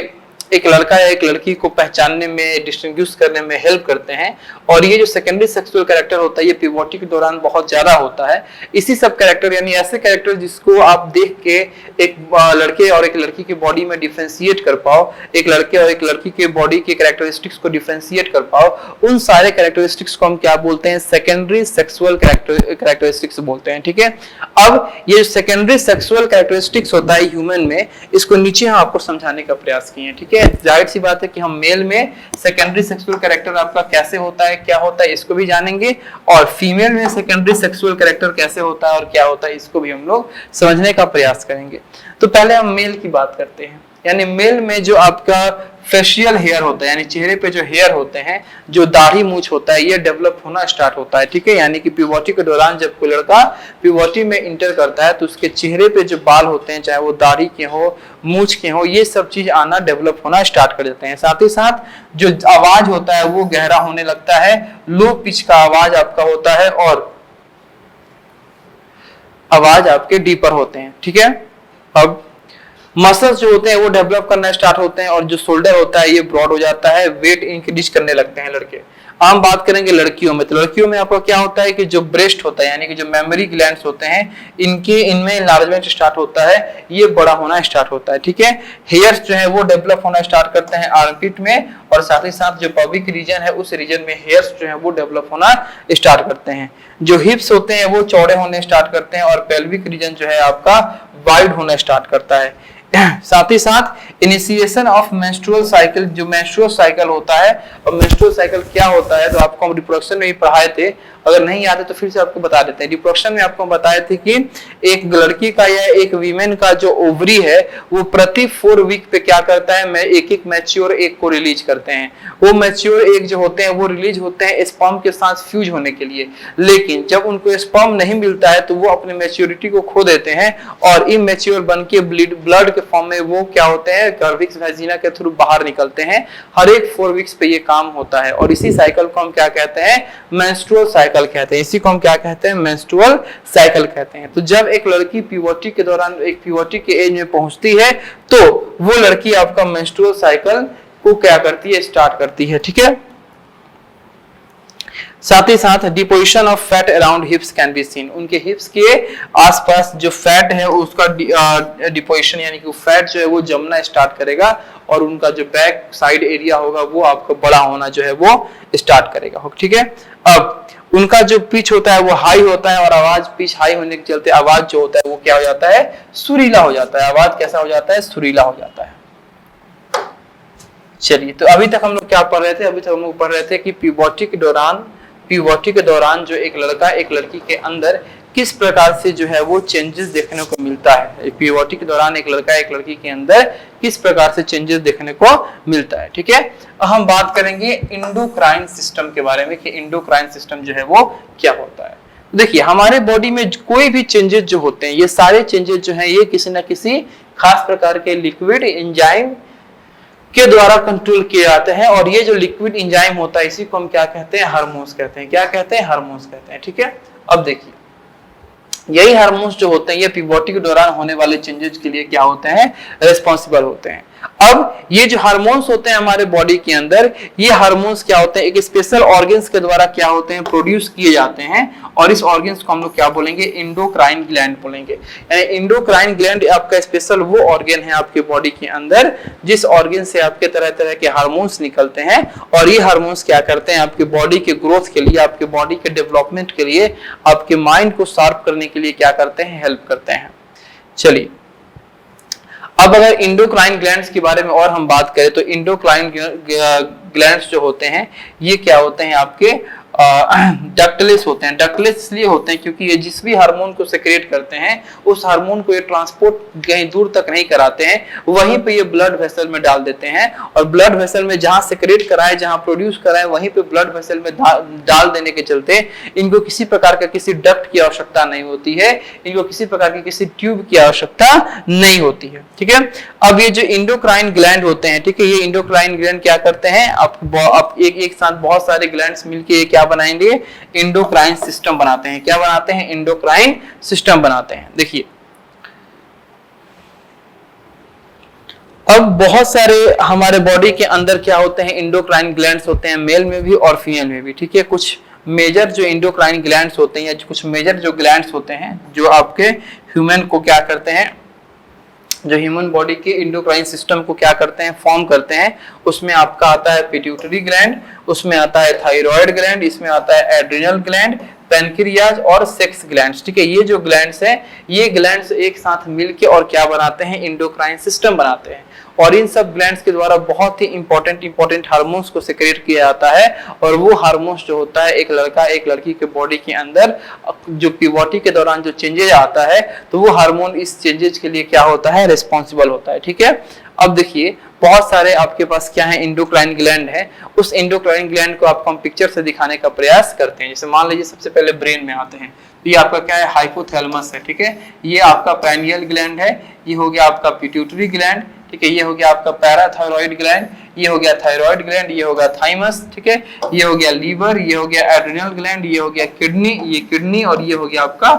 एक लड़का या एक लड़की को पहचानने में, डिस्टिंग्विश करने में हेल्प करते हैं। और ये जो सेकेंडरी सेक्सुअल कैरेक्टर होता है ये प्यूबर्टी के दौरान बहुत ज्यादा होता है। इसी सब कैरेक्टर, यानी ऐसे कैरेक्टर जिसको आप देख के एक लड़के और एक लड़की की बॉडी में डिफरेंशिएट कर पाओ, एक लड़के और एक लड़की के बॉडी के कैरेक्टरिस्टिक्स को डिफरेंशिएट कर पाओ, उन सारे कैरेक्टरिस्टिक्स को हम क्या बोलते हैं, सेकेंडरी सेक्सुअल कैरेक्टरिस्टिक्स बोलते हैं। ठीक है, अब ये सेकेंडरी सेक्सुअल कैरेक्टरिस्टिक्स होता है ह्यूमन में, इसको नीचे हम आपको समझाने का प्रयास किए हैं। ठीक है, जाहिर सी बात है कि हम मेल में सेकेंडरी सेक्सुअल कैरेक्टर आपका कैसे होता है, क्या होता है, इसको भी जानेंगे, और फीमेल में सेकेंडरी सेक्सुअल कैरेक्टर कैसे होता है और क्या होता है, इसको भी हम लोग समझने का प्रयास करेंगे। तो पहले हम मेल की बात करते हैं, यानी मेल में जो आपका फेशियल हेयर होता है, यानी चेहरे पे जो हेयर होते हैं, जो दाढ़ी मूछ होता है, ये डेवलप होना स्टार्ट होता है। ठीक है, यानी कि प्यूबर्टी के दौरान जब कोई लड़का प्यूबर्टी में इंटर करता है तो उसके चेहरे पे जो बाल होते हैं, चाहे वो दाढ़ी के हो, मूछ के हो, ये सब चीज आना, डेवलप होना स्टार्ट कर देते हैं। साथ ही साथ जो आवाज होता है वो गहरा होने लगता है, लो पिच का आवाज आपका होता है और आवाज आपके डीपर होते हैं। ठीक है, अब मसल्स जो होते हैं वो डेवलप करना स्टार्ट होते हैं और जो शोल्डर होता है ये ब्रॉड हो जाता है, वेट इंक्रीज करने लगते हैं लड़के। हम बात करेंगे लड़कियों में, तो लड़कियों में आपका क्या होता है कि जो ब्रेस्ट होता है, यानी कि जो मेमोरी ग्लैंड्स होते हैं, इनमें इनलार्जमेंट स्टार्ट होता है, ये बड़ा होना स्टार्ट होता है। ठीक है, हेयर्स जो है वो डेवलप होना स्टार्ट करते हैं आर्मपिट में, और साथ ही साथ जो पब्लिक रीजन है उस रीजन में हेयर्स जो है वो डेवलप होना स्टार्ट करते हैं। जो हिप्स होते हैं वो चौड़े होने स्टार्ट करते हैं और पेल्विक रीजन जो है आपका वाइड होना स्टार्ट करता है। साथ ही साथ इनिशिएशन ऑफ मेंस्ट्रुअल साइकिल, जो मेंस्ट्रुअल साइकिल होता है, और मेंस्ट्रुअल साइकिल क्या होता है तो आपको हम रिप्रोडक्शन में ही पढ़ाए थे, अगर नहीं याद है तो फिर से आपको बता देते हैं। रिप्रोडक्शन में आपको बताए थे कि एक लड़की का या एक वीमेन का जो ओवरी है वो प्रति 4 वीक पे क्या करता है, एक मैच्योर एग को रिलीज करते हैं। वो मैच्योर एग जो होते हैं वो रिलीज होते हैं स्पर्म के साथ फ्यूज होने के लिए, लेकिन जब उनको स्पर्म नहीं मिलता है तो वो अपने मैच्योरिटी को खो देते हैं और इमैच्योर बन के ब्लड के फॉर्म में वो क्या होते हैं, सर्विक्स वैजिना के थ्रू बाहर निकलते हैं। हर एक 4 वीक्स पे ये काम होता है और इसी साइकिल को हम क्या कहते हैं, मेंस्ट्रुअल साइकिल कहते हैं। इसी को हम क्या कहते हैं, मेंस्ट्रुअल साइकिल कहते हैं। तो जब एक लड़की प्यूबर्टी के दौरान, एक प्यूबर्टी के एज में पहुंचती है तो वो लड़की आपका मेंस्ट्रुअल साइकिल को क्या करती है, स्टार्ट करती है। ठीक है, साथ ही साथ deposition of fat around हिप्स can be seen, उनके हिप्स के आसपास जो फैट है उसका डिपोजिशन, यानी कि फैट जो है वो जमना स्टार्ट करेगा और उनका जो बैक साइड एरिया होगा वो आपको बड़ा होना जो है वो स्टार्ट करेगा। ठीक है, अब उनका जो पिच होता है वो हाई होता है और आवाज, पिच हाई होने के चलते आवाज जो होता है वो क्या हो जाता है, सुरीला हो जाता है। आवाज कैसा हो जाता है, सुरीला हो जाता है। चलिए, तो अभी तक हम लोग क्या पढ़ रहे थे? अभी तक हम लोग पढ़ रहे थे कि प्यूबर्टी के दौरान जो एक लड़का एक लड़की के अंदर किस प्रकार से जो है वो चेंजेस देखने को मिलता है। प्यूबर्टी के दौरान एक लड़का एक लड़की के अंदर किस प्रकार से चेंजेस देखने को मिलता है। ठीक है, हम बात करेंगे इंडोक्राइन सिस्टम के बारे में कि इंडोक्राइन सिस्टम जो है वो क्या होता है। देखिए, हमारे बॉडी में कोई भी चेंजेस जो होते हैं, ये सारे चेंजेस जो हैं ये किसी ना किसी खास प्रकार के लिक्विड एंजाइम के द्वारा कंट्रोल किए जाते हैं। और ये जो लिक्विड एंजाइम होता है इसी को हम क्या कहते हैं? हार्मोन्स कहते हैं। क्या कहते हैं? हार्मोन्स कहते हैं। ठीक है, अब देखिए, यही हार्मोन्स जो होते हैं ये प्यूबर्टी के दौरान होने वाले चेंजेस के लिए क्या होते हैं? रिस्पॉन्सिबल होते हैं। अब ये जो हार्मोन्स होते हैं हमारे बॉडी के अंदर, ये हार्मोन्स क्या होते हैं? एक स्पेशल ऑर्गन्स के द्वारा क्या होते हैं? प्रोड्यूस किए जाते हैं। और इस ऑर्गन्स को हम लोग क्या बोलेंगे? इंडोक्राइन ग्लैंड बोलेंगे। यानी इंडोक्राइन ग्लैंड आपका स्पेशल वो ऑर्गन है आपके बॉडी के अंदर जिस ऑर्गन से आपके तरह तरह के हार्मोन्स निकलते हैं। और ये हार्मोन्स क्या करते हैं? आपके बॉडी के ग्रोथ के लिए, आपके बॉडी के डेवलपमेंट के लिए, आपके माइंड को शार्प करने के लिए क्या करते हैं? हेल्प करते हैं। चलिए, अब अगर इंडोक्राइन ग्लैंड्स के बारे में और हम बात करें तो इंडोक्राइन ग्लैंड्स जो होते हैं ये क्या होते हैं? आपके डक्टलेस होते हैं। डक्टलेस इसलिए होते हैं क्योंकि ये जिस भी हार्मोन को सेक्रेट करते हैं उस हार्मोन को ये ट्रांसपोर्ट कहीं दूर तक नहीं कराते हैं, वहीं पे ये ब्लड वेसल में डाल देते हैं। और ब्लड वेसल में जहां सेक्रेट कराए, जहां प्रोड्यूस कराए, वहीं पे ब्लड वेसल में डाल देने के चलते इनको किसी प्रकार का किसी डक्ट की आवश्यकता नहीं होती है, इनको किसी प्रकार की किसी ट्यूब की आवश्यकता नहीं होती है। ठीक है, अब ये जो इंडोक्राइन ग्लैंड होते हैं, ठीक है, ये इंडोक्राइन ग्लैंड क्या करते हैं? आप एक साथ बहुत सारे ग्लैंड्स मिलके क्या बनाएंगे? इंडोक्राइन सिस्टम बनाते हैं। क्या बनाते हैं? इंडोक्राइन सिस्टम बनाते हैं। देखिए, अब बहुत सारे हमारे बॉडी के अंदर क्या होते हैं? इंडोक्राइन ग्लैंड्स होते हैं, मेल में भी और फीमेल में भी। ठीक है, कुछ मेजर जो इंडोक्राइन ग्लैंड्स होते हैं या कुछ मेजर जो ग्लैंड्स होते हैं जो आपके ह्यूमन को क्या करते हैं, जो ह्यूमन बॉडी के इंडोक्राइन सिस्टम को क्या करते हैं? फॉर्म करते हैं। उसमें आपका आता है पिट्यूटरी ग्लैंड, उसमें आता है थायराइड ग्लैंड, इसमें आता है एड्रिनल ग्लैंड, पैनक्रियाज और सेक्स ग्लैंड्स। ठीक है, ये जो ग्लैंड्स हैं ये ग्लैंड्स एक साथ मिलके और क्या बनाते हैं? इंडोक्राइन सिस्टम बनाते हैं। और इन सब ग्लैंड्स के द्वारा बहुत ही इंपॉर्टेंट हार्मोन्स को सेक्रेट किया जाता है। और वो हार्मोन्स जो होता है एक लड़का एक लड़की के बॉडी के अंदर जो प्यूबर्टी के दौरान जो चेंजेज आता है तो वो हार्मोन इस चेंजेज के लिए क्या होता है? रिस्पॉन्सिबल होता है। ठीक है, अब देखिए, बहुत सारे आपके पास क्या है? इंडोक्राइन ग्लैंड है। उस इंडोक्राइन ग्लैंड को आपको हम पिक्चर से दिखाने का प्रयास करते हैं। जैसे मान लीजिए सबसे पहले ब्रेन में आते हैं तो ये आपका क्या है? हाइपोथैलेमस है। ठीक है, ये आपका पैनियल ग्लैंड है, ये हो गया आपका पिट्यूटरी ग्लैंड। ठीक है, ये हो गया आपका पैराथायरॉइड ग्लैंड, ये हो गया थायराइड ग्लैंड, ये हो गया थाइमस। ठीक है, ये हो गया लीवर, ये हो गया एड्रिनल ग्लैंड, ये हो गया किडनी, ये किडनी, और ये हो गया आपका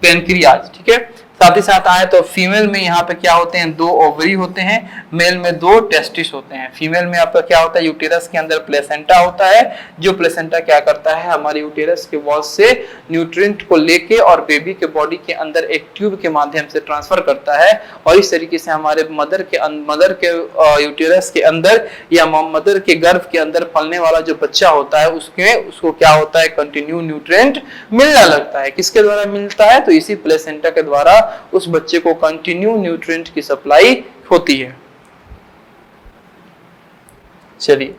पेनक्रियाज। ठीक है, साथ ही साथ आए तो फीमेल में यहाँ पे क्या होते हैं? 2 ओवरी होते हैं, मेल में 2 टेस्टिस होते हैं। फीमेल में आपका क्या होता है? यूटेरस के अंदर प्लेसेंटा होता है, जो प्लेसेंटा क्या करता है? हमारे यूटेरस के वॉल से न्यूट्रिएंट को लेके और बेबी के बॉडी के अंदर एक ट्यूब के माध्यम से ट्रांसफर करता है। और इस तरीके से हमारे मदर के यूटेरस के अंदर या मदर के गर्भ के अंदर पलने वाला जो बच्चा होता है उसको क्या होता है? कंटिन्यू न्यूट्रिएंट मिलने लगता है। किसके द्वारा मिलता है? तो इसी प्लेसेंटा के द्वारा उस बच्चे को कंटिन्यू न्यूट्रिएंट की सप्लाई होती है। चलिए,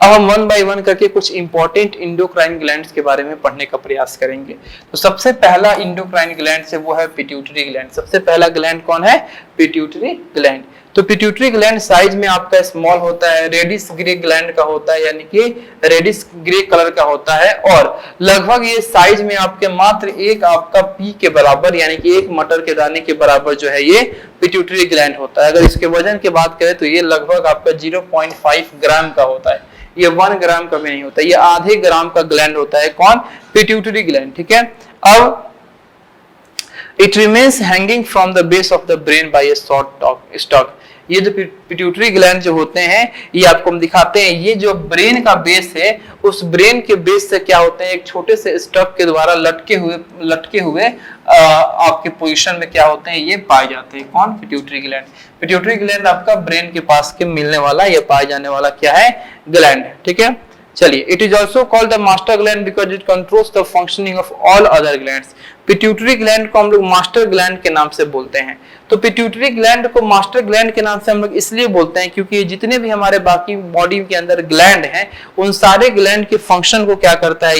अब हम 1 बाय 1 करके कुछ इंपॉर्टेंट इंडोक्राइन ग्लैंड्स के बारे में पढ़ने का प्रयास करेंगे। तो सबसे पहला इंडोक्राइन ग्लैंड है वो है पिट्यूटरी ग्लैंड। सबसे पहला ग्लैंड कौन है? Pituitary gland. तो पिट्यूटरी ग्लैंड साइज में आपका स्मॉल होता है, रेडिश ग्रे ग्लैंड का होता है, यानी कि रेडिश ग्रे कलर का होता है। और लगभग ये साइज में आपके मात्र एक आपका पी के बराबर यानी कि एक मटर के दाने के बराबर जो है ये पिट्यूटरी ग्लैंड होता है। अगर इसके वजन की बात करें तो ये लगभग आपका 0.5 ग्राम का होता है, ये 1 ग्राम का भी नहीं होता, ये आधे ग्राम का ग्लैंड होता है। कौन? Pituitary gland. ठीक है, अब it remains hanging from the base of the brain bye A short stock. ये जो पिट्यूटरी ग्लैंड जो होते हैं ये आपको हम दिखाते हैं। ये जो ब्रेन का बेस है उस ब्रेन के बेस से क्या होते हैं? एक छोटे से स्टॉक के द्वारा लटके हुए आपके पोजीशन में क्या होते हैं? ये पाए जाते हैं। कौन? Pituitary gland. पिट्यूटरी ग्लैंड आपका ब्रेन के पास के मिलने वाला या पाए जाने वाला क्या है? ग्लैंड है। ठीक है, चलिए, it is also called the master gland because it controls the functioning of all other glands. Pituitary gland को हम लोग मास्टर ग्लैंड के नाम से बोलते हैं। तो पिट्यूटरी ग्लैंड को मास्टर ग्लैंड के नाम से हम लोग इसलिए बोलते हैं क्योंकि जितने भी हमारे बाकी बॉडी के अंदर ग्लैंड हैं उन सारे ग्लैंड के फंक्शन को क्या करता है,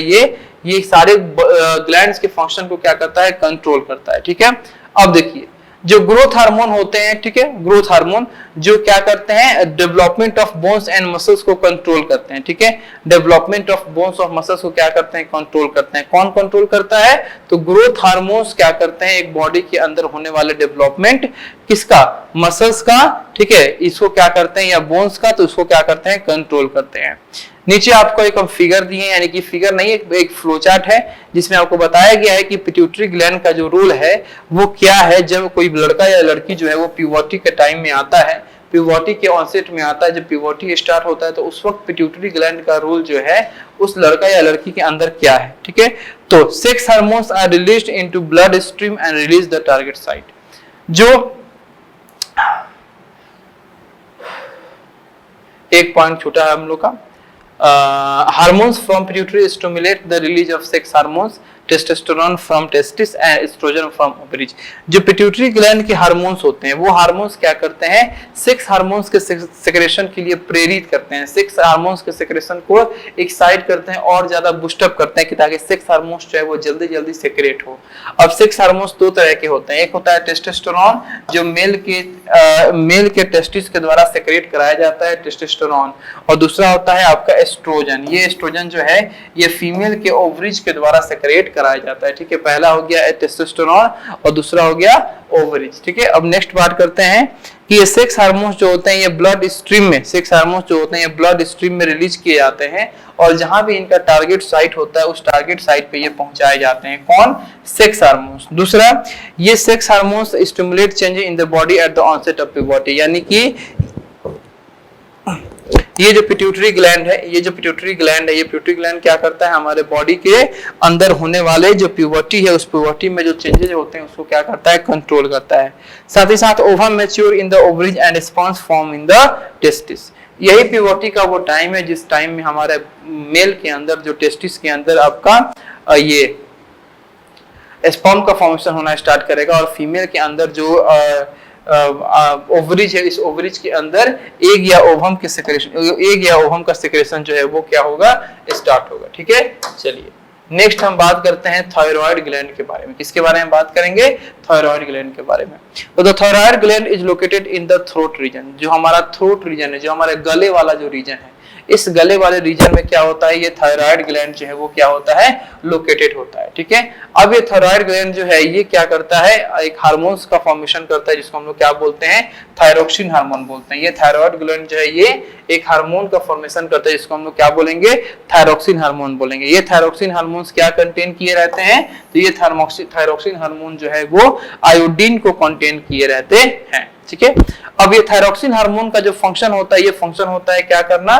ये सारे ग्लैंड्स के फंक्शन को क्या करता है, कंट्रोल करता है। ठीक है, अब देखिए जो ग्रोथ हार्मोन होते हैं, ठीक है, ग्रोथ हार्मोन जो क्या करते हैं, development of bones and muscles को कंट्रोल करते हैं। ठीक है, डेवलपमेंट ऑफ बोन्स और मसल्स को क्या करते हैं, कंट्रोल करते हैं। कौन कंट्रोल करता है, तो ग्रोथ हार्मोन्स क्या करते हैं, एक बॉडी के अंदर होने वाले डेवलपमेंट किसका, मसल्स का, ठीक है, इसको क्या करते हैं, या बोन्स का, तो उसको क्या करते हैं, कंट्रोल करते हैं। नीचे आपको एक हम फिगर दिए हैं, यानी कि फिगर नहीं, एक फ्लो चार्ट है जिसमें आपको बताया गया है कि पिट्यूटरी ग्लैंड का जो रोल है वो क्या है। जब कोई लड़का या लड़की जो है वो प्यूबर्टी के टाइम में आता है, प्यूबर्टी के ऑनसेट में आता है, जब प्यूबर्टी स्टार्ट होता है तो उस वक्त पिट्यूटरी ग्लैंड का रोल जो है उस लड़का या लड़की के अंदर क्या है। ठीक है, तो sex hormones are released into blood stream and release the target site. जो एक पॉइंट छूटा है हम लोग का, hormones from pituitary stimulate the release of sex hormones, testosterone from testis and estrogen from ovaries। जो पिट्यूटरी ग्लैंड के hormones होते हैं वो हार्मोन्स क्या करते हैं, सेक्स हार्मोन्स के सेक्रेशन के लिए प्रेरित करते हैं, सेक्स हार्मोन्स के सेक्रेशन को एक्साइट करते हैं और ज्यादा बूस्टअप करते हैं कि ताकि सेक्स हार्मोन्स जो है वो जल्दी जल्दी सेक्रेट हो। अब सेक्स हार्मोन्स दो तरह के होते हैं, एक होता है टेस्टोस्टेरोन जो मेल के टेस्टिस के द्वारा सेक्रेट कराया जाता है टेस्टोस्टेरोन, और दूसरा होता है आपका एस्ट्रोजन। ये एस्ट्रोजन जो है ये फीमेल के ओवरीज के द्वारा सेक्रेट कराया जाता है। ठीक है, पहला हो गया टेस्टोस्टेरोन और दूसरा हो गया ओवरीज। ठीक है, अब नेक्स्ट बात करते हैं कि ये सेक्स हार्मोन्स जो होते हैं ये ब्लड स्ट्रीम में, सेक्स हार्मोन्स जो होते हैं ये ब्लड स्ट्रीम में रिलीज किए जाते हैं और जहां भी इनका टारगेट साइट होता है उस टारगेट साइट पे ये पहुंचाए जाते हैं। कौन, सेक्स हार्मोन्स। दूसरा, ये sex hormones stimulate change in the body at the onset of puberty, यानी कि ये जो पिट्यूटरी ग्लैंड है, ये पिट्यूटरी ग्लैंड क्या करता है, हमारे बॉडी के अंदर होने वाले जो प्यूबर्टी है उस प्यूबर्टी में जो चेंजेस होते हैं उसको क्या करता है, कंट्रोल करता है। साथ ही साथ ovum mature in the ovaries and sperms form in the testis. यही प्यूबर्टी का वो टाइम है जिस टाइम में हमारे मेल के अंदर जो टेस्टिस के अंदर आपका ये स्पर्म का फॉर्मेशन होना स्टार्ट करेगा और फीमेल के अंदर जो ओवरीज है, इस ओवरीज के अंदर एग या ओवम का सेक्रेशन जो है वो क्या होगा, स्टार्ट होगा। ठीक है, चलिए नेक्स्ट हम बात करते हैं थायराइड ग्लैंड के बारे में। किसके बारे में बात करेंगे, थायराइड ग्लैंड के बारे में। तो the thyroid gland is located in the throat region. जो हमारा थ्रोट रीजन है, जो हमारे गले वाला जो रीजन है, इस गले वाले रीजन में क्या होता है, ये थायराइड ग्लैंड जो है वो क्या होता है, लोकेटेड होता है। ठीक है, अब ये थायराइड ग्लैंड जो है ये क्या करता है, एक हार्मोन्स का फॉर्मेशन करता है जिसको हम लोग क्या बोलते हैं, थायरोक्सिन हार्मोन बोलते हैं। ये थायराइड ग्लैंड जो है ये एक हार्मोन का फॉर्मेशन करता है जिसको हम लोग क्या बोलेंगे, थायरोक्सिन हार्मोन बोलेंगे। ये थायरोक्सिन हार्मोन्स क्या कंटेन किए रहते हैं, तो ये थायरोक्सिन हार्मोन जो है वो आयोडीन को कंटेन किए रहते हैं। ठीक है, अब ये थायरोक्सिन हार्मोन का जो फंक्शन होता है, ये फंक्शन होता है क्या करना,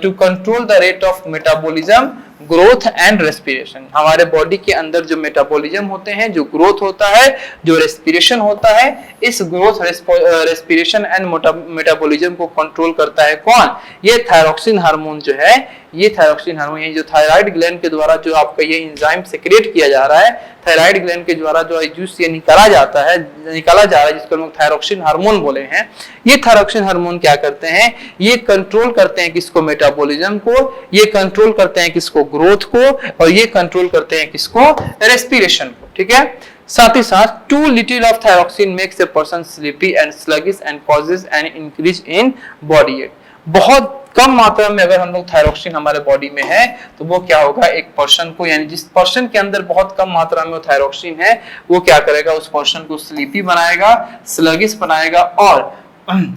to control the rate of metabolism, growth and respiration. हमारे बॉडी के अंदर जो मेटाबॉलिज्म होते हैं, जो ग्रोथ होता है, जो रेस्पिरेशन होता है, इस ग्रोथ, रेस्पिरेशन एंड मेटाबॉलिज्म को कंट्रोल करता है कौन, ये थायरोक्सिन हार्मोन जो है। ये थायरोक्सिन हार्मोन, ये जो थायराइड ग्लैंड के द्वारा जो आपका ये एंजाइम सेक्रेट किया जा रहा है, थायराइड ग्लैंड के द्वारा जो जूस ये निकाला जा रहा है जिसको हम लोग थायरोक्सिन हार्मोन बोले हैं। ये थायरोक्सिन हार्मोन क्या करते हैं, ये कंट्रोल करते हैं किसको, मेटाबॉलिज्म को, ये कंट्रोल करते हैं किसको, ग्रोथ को, और ये कंट्रोल करते हैं किसको, रेस्पिरेशन को। ठीक है, साथ ही साथ too little of thyroxine makes a person sleepy and sluggish and causes an increase in body weight. बहुत कम मात्रा में अगर हम लोग थायरोक्सिन हमारे बॉडी में है तो वो क्या होगा, एक पर्सन को, यानी जिस पर्सन के अंदर बहुत कम मात्रा में थायरोक्सिन है वो क्या करेगा, उस पर्सन को स्लीपी बनाएगा, स्लगिश बनाएगा और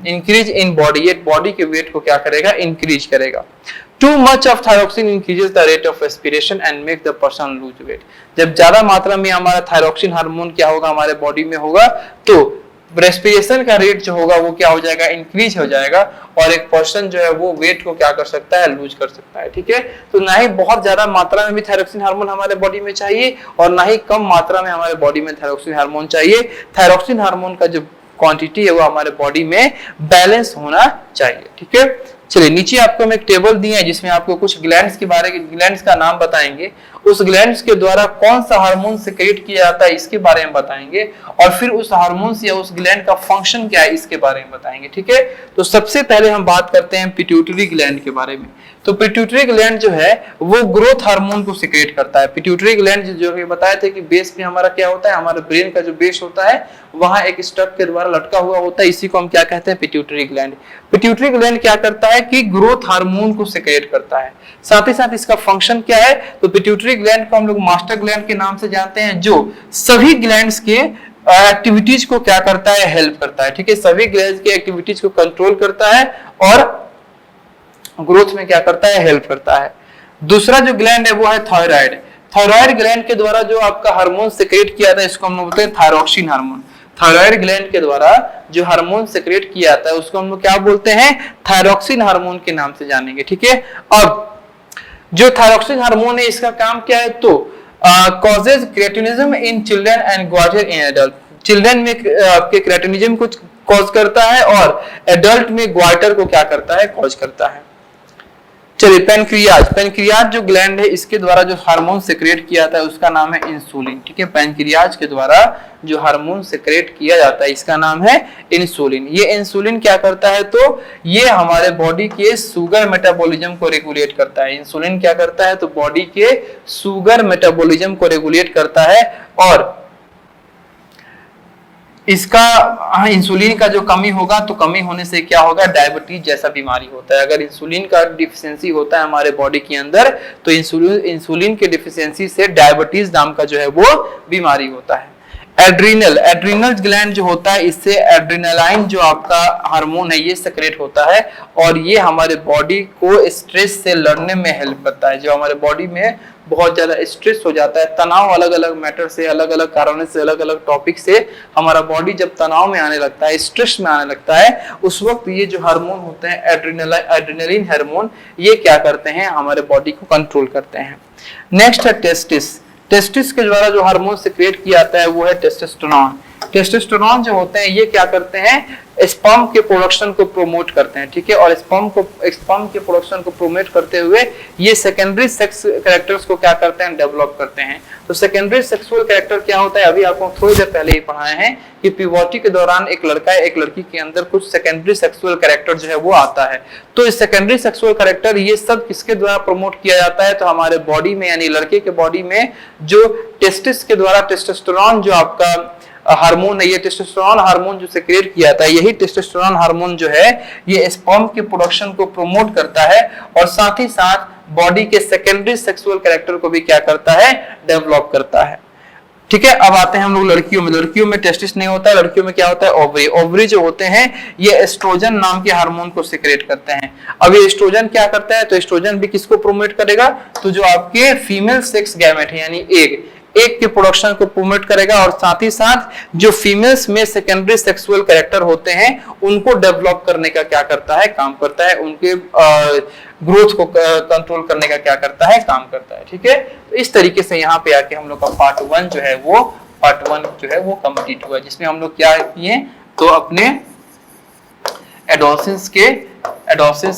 increase in body wait, body के वेट को क्या करेगा, इंक्रीज करेगा। Too much of thyroxine increases the rate of respiration and make the person lose weight। जब ज्यादा मात्रा में हमारा थायरोक्सिन हार्मोन क्या होगा, हमारे बॉडी में होगा, तो रेस्पिरेशन का रेट जो होगा वो क्या हो जाएगा, इंक्रीज हो जाएगा और एक पर्सन जो है वो वेट को क्या कर सकता है, लूज कर सकता है। ठीक है, तो ना ही बहुत ज्यादा मात्रा में भी थायरोक्सिन हार्मोन हमारे बॉडी में चाहिए और ना ही कम मात्रा में हमारे बॉडी में थायरोक्सिन हार्मोन चाहिए। थायरोक्सिन हार्मोन का जो क्वांटिटी है वो हमारे बॉडी में बैलेंस होना चाहिए। ठीक है, चलिए नीचे आपको हम एक टेबल दिए हैं जिसमें आपको कुछ ग्लैंड्स के बारे में, ग्लैंड्स का नाम बताएंगे, उस ग्लैंड्स के द्वारा कौन सा हार्मोन सिक्रेट किया जाता है इसके बारे में बताएंगे, और फिर उस हार्मोन या उस ग्लैंड का फंक्शन क्या है इसके बारे में बताएंगे। ठीक है, तो सबसे पहले हम बात करते हैं पिट्यूटरी ग्लैंड के बारे में। तो पिट्यूटरी ग्लैंड जो है वो ग्रोथ हार्मोन को सिक्रेट करता है। पिट्यूटरी ग्लैंड जो कि बताए थे कि बेस में हमारा क्या होता है, हमारे ब्रेन का जो बेस होता है वहां एक स्टक के द्वारा लटका हुआ होता है, इसी को हम क्या कहते हैं, पिट्यूटरी ग्लैंड। पिट्यूटरी ग्लैंड क्या करता है कि ग्रोथ हार्मोन को सिक्रेट करता है। साथ ही साथ इसका फंक्शन क्या है, तो पिट्यूटरी ग्लैंड को हम लोग मास्टर ग्लैंड के नाम से जानते हैं, जो सभी ग्लैंड्स के एक्टिविटीज को क्या करता है, हेल्प करता है। ठीक है, सभी ग्लैंड्स की एक्टिविटीज को कंट्रोल करता है और ग्रोथ में क्या करता है, हेल्प करता है। दूसरा जो ग्लैंड है वो है थायराइड। थायराइड ग्लैंड के द्वारा जो आपका हार्मोन सिक्रेट किया जाता है इसको हम लोग बोलते हैं थायरॉक्सिन हार्मोन। थायराइड ग्लैंड के द्वारा जो हार्मोन सिक्रेट किया जाता है उसको हम लोग क्या बोलते हैं, थायरॉक्सिन हार्मोन के नाम से जानेंगे। ठीक है, अब जो थायरॉक्सिन हार्मोन है इसका काम क्या है, तो causes cretinism in children and goitre in adult. Children में आपके क्रेटिनिज्म को कॉज करता है और एडल्ट में ग्वाइटर को क्या करता है, कॉज करता है। चलिए, पैनक्रियाज। पैनक्रियाज जो ग्लैंड है इसके द्वारा जो हार्मोन सिक्रेट किया जाता है उसका नाम है इंसुलिन। ठीक है, पैनक्रियाज के द्वारा जो हार्मोन सिक्रेट किया जाता है इसका नाम है इंसुलिन। ये इंसुलिन क्या करता है, तो ये हमारे बॉडी के शुगर मेटाबॉलिज्म को रेगुलेट करता है। इंसुलिन क्या करता है, तो बॉडी के शुगर मेटाबॉलिज्म को रेगुलेट करता है। और इसका इंसुलिन का जो कमी होगा तो कमी होने से क्या होगा, डायबिटीज जैसा बीमारी होता है। अगर इंसुलिन का डिफिशियंसी होता है हमारे बॉडी के अंदर तो इंसुलिन के डिफिशियंसी से डायबिटीज नाम का जो है वो बीमारी होता है। एड्रिनल ग्लैंड जो होता है इससे एड्रिनलाइन जो आपका हार्मोन है ये सिक्रेट होता है और ये हमारे बॉडी को स्ट्रेस से लड़ने में हेल्प करता है। जो हमारे बॉडी में बहुत ज्यादा स्ट्रेस हो जाता है, तनाव अलग अलग मैटर से, अलग अलग कारणों से, अलग अलग टॉपिक से हमारा बॉडी जब तनाव में आने लगता है, स्ट्रेस में आने लगता है, उस वक्त ये जो हार्मोन होते हैं एड्रिनलिन हार्मोन ये क्या करते हैं, हमारे बॉडी को कंट्रोल करते हैं। नेक्स्ट है टेस्टिस। टेस्टिस के द्वारा जो हार्मोन सिक्रेट किया जाता है वो है टेस्टोस्टेरोन। टेस्टोस्टेरोन जो होते हैं ये क्या करते हैं, स्पर्म के प्रोडक्शन को प्रमोट करते हैं। ठीक है, और स्पर्म के प्रोडक्शन को प्रमोट करते हुए ये सेकेंडरी सेक्स कैरेक्टर्स को क्या करते हैं, डेवलप करते हैं। तो सेकेंडरी सेक्सुअल कैरेक्टर क्या होता है, अभी आपको थोड़ी देर पहले ही पढ़ाए हैं कि प्यूबर्टी के दौरान एक लड़का एक लड़की के अंदर कुछ सेकेंडरी सेक्सुअल कैरेक्टर जो है वो आता है। तो इस सेकेंडरी सेक्सुअल कैरेक्टर ये सब किसके द्वारा प्रमोट किया जाता है, तो हमारे बॉडी में यानी लड़के के बॉडी में जो टेस्टिस के द्वारा टेस्टोस्टेरोन जो आपका हार्मोन है, ये टेस्टोस्टेरोन हार्मोन जो सिक्रेट किया जाता है, यही टेस्टोस्टेरोन हार्मोन जो है ये स्पर्म के प्रोडक्शन को प्रमोट करता है और साथ ही साथ बॉडी के सेकेंडरी सेक्सुअल कैरेक्टर को भी क्या करता है, डेवलप करता है। ठीक है, अब आते हैं हम लोग लड़कियों में। लड़कियों में टेस्टिस नहीं होता है, लड़कियों में क्या होता है, ओवरी। ओवरी जो होते हैं ये एस्ट्रोजन नाम के हार्मोन को सिक्रेट करते हैं। अब ये एस्ट्रोजन क्या करता है, तो एस्ट्रोजन भी किसको प्रमोट करेगा, तो जो आपके फीमेल सेक्स गैमेट है यानी एग के प्रोडक्शन को प्रमोट करेगा और साथ ही साथ जो फीमेल्स में सेकेंडरी सेक्सुअल कैरेक्टर होते हैं उनको डेवलप करने का क्या करता है, काम करता है। उनके ग्रोथ को कंट्रोल करने का क्या करता है, काम करता है। ठीक है, तो इस तरीके से यहाँ पे आके हम लोग का पार्ट 1 जो है वो कंप्लीट हुआ, जिसमें हम लोग क्या किए, तो अपने एडोलेसेंस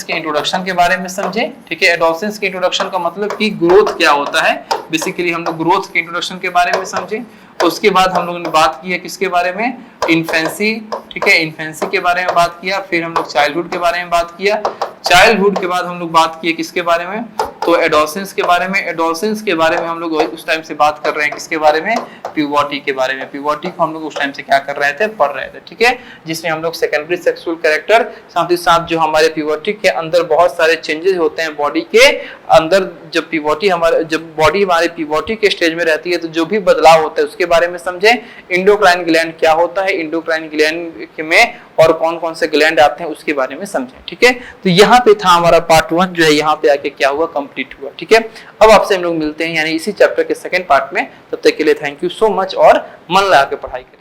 के इंट्रोडक्शन के बारे में समझे। ठीक है, एडोलेसेंस के इंट्रोडक्शन का मतलब कि ग्रोथ क्या होता है, बेसिकली हम लोग ग्रोथ के इंट्रोडक्शन के बारे में समझे। उसके बाद हम लोगों ने बात की है किसके बारे में, इन्फेंसी। ठीक है, इन्फेंसी के बारे में बात किया, फिर हम लोग चाइल्डहुड के बारे में बात किया। चाइल्डहुड के बाद हम लोग बात किए किसके बारे में, तो एडोलेसेंस के बारे में। एडोलेसेंस के बारे में हम लोग उस टाइम से बात कर रहे हैं किसके बारे में, प्यूबर्टी के बारे में। प्यूबर्टी को हम लोग उस टाइम से क्या कर रहे थे, पढ़ रहे थे। ठीक है, जिसमें हम लोग सेकेंडरी सेक्सुअल कैरेक्टर, साथ ही साथ जो हमारे प्यूबर्टी के अंदर बहुत सारे चेंजेस होते हैं बॉडी के अंदर, जब बॉडी हमारे प्यूबर्टी के स्टेज में रहती है तो जो भी बदलाव होता है उसके बारे में समझे। इंडोक्राइन ग्लैंड क्या होता है, इंडोक्राइन ग्लैंड में और कौन कौन से ग्लैंड आते हैं उसके बारे में समझे। ठीक है, तो यहाँ पे था हमारा पार्ट 1 जो है यहाँ पे आके क्या हुआ, कंप्लीट हुआ। ठीक है, अब आपसे हम लोग मिलते हैं यानी इसी चैप्टर के सेकंड पार्ट में। तब तक के लिए थैंक यू सो मच और मन लगा के पढ़ाई करिए।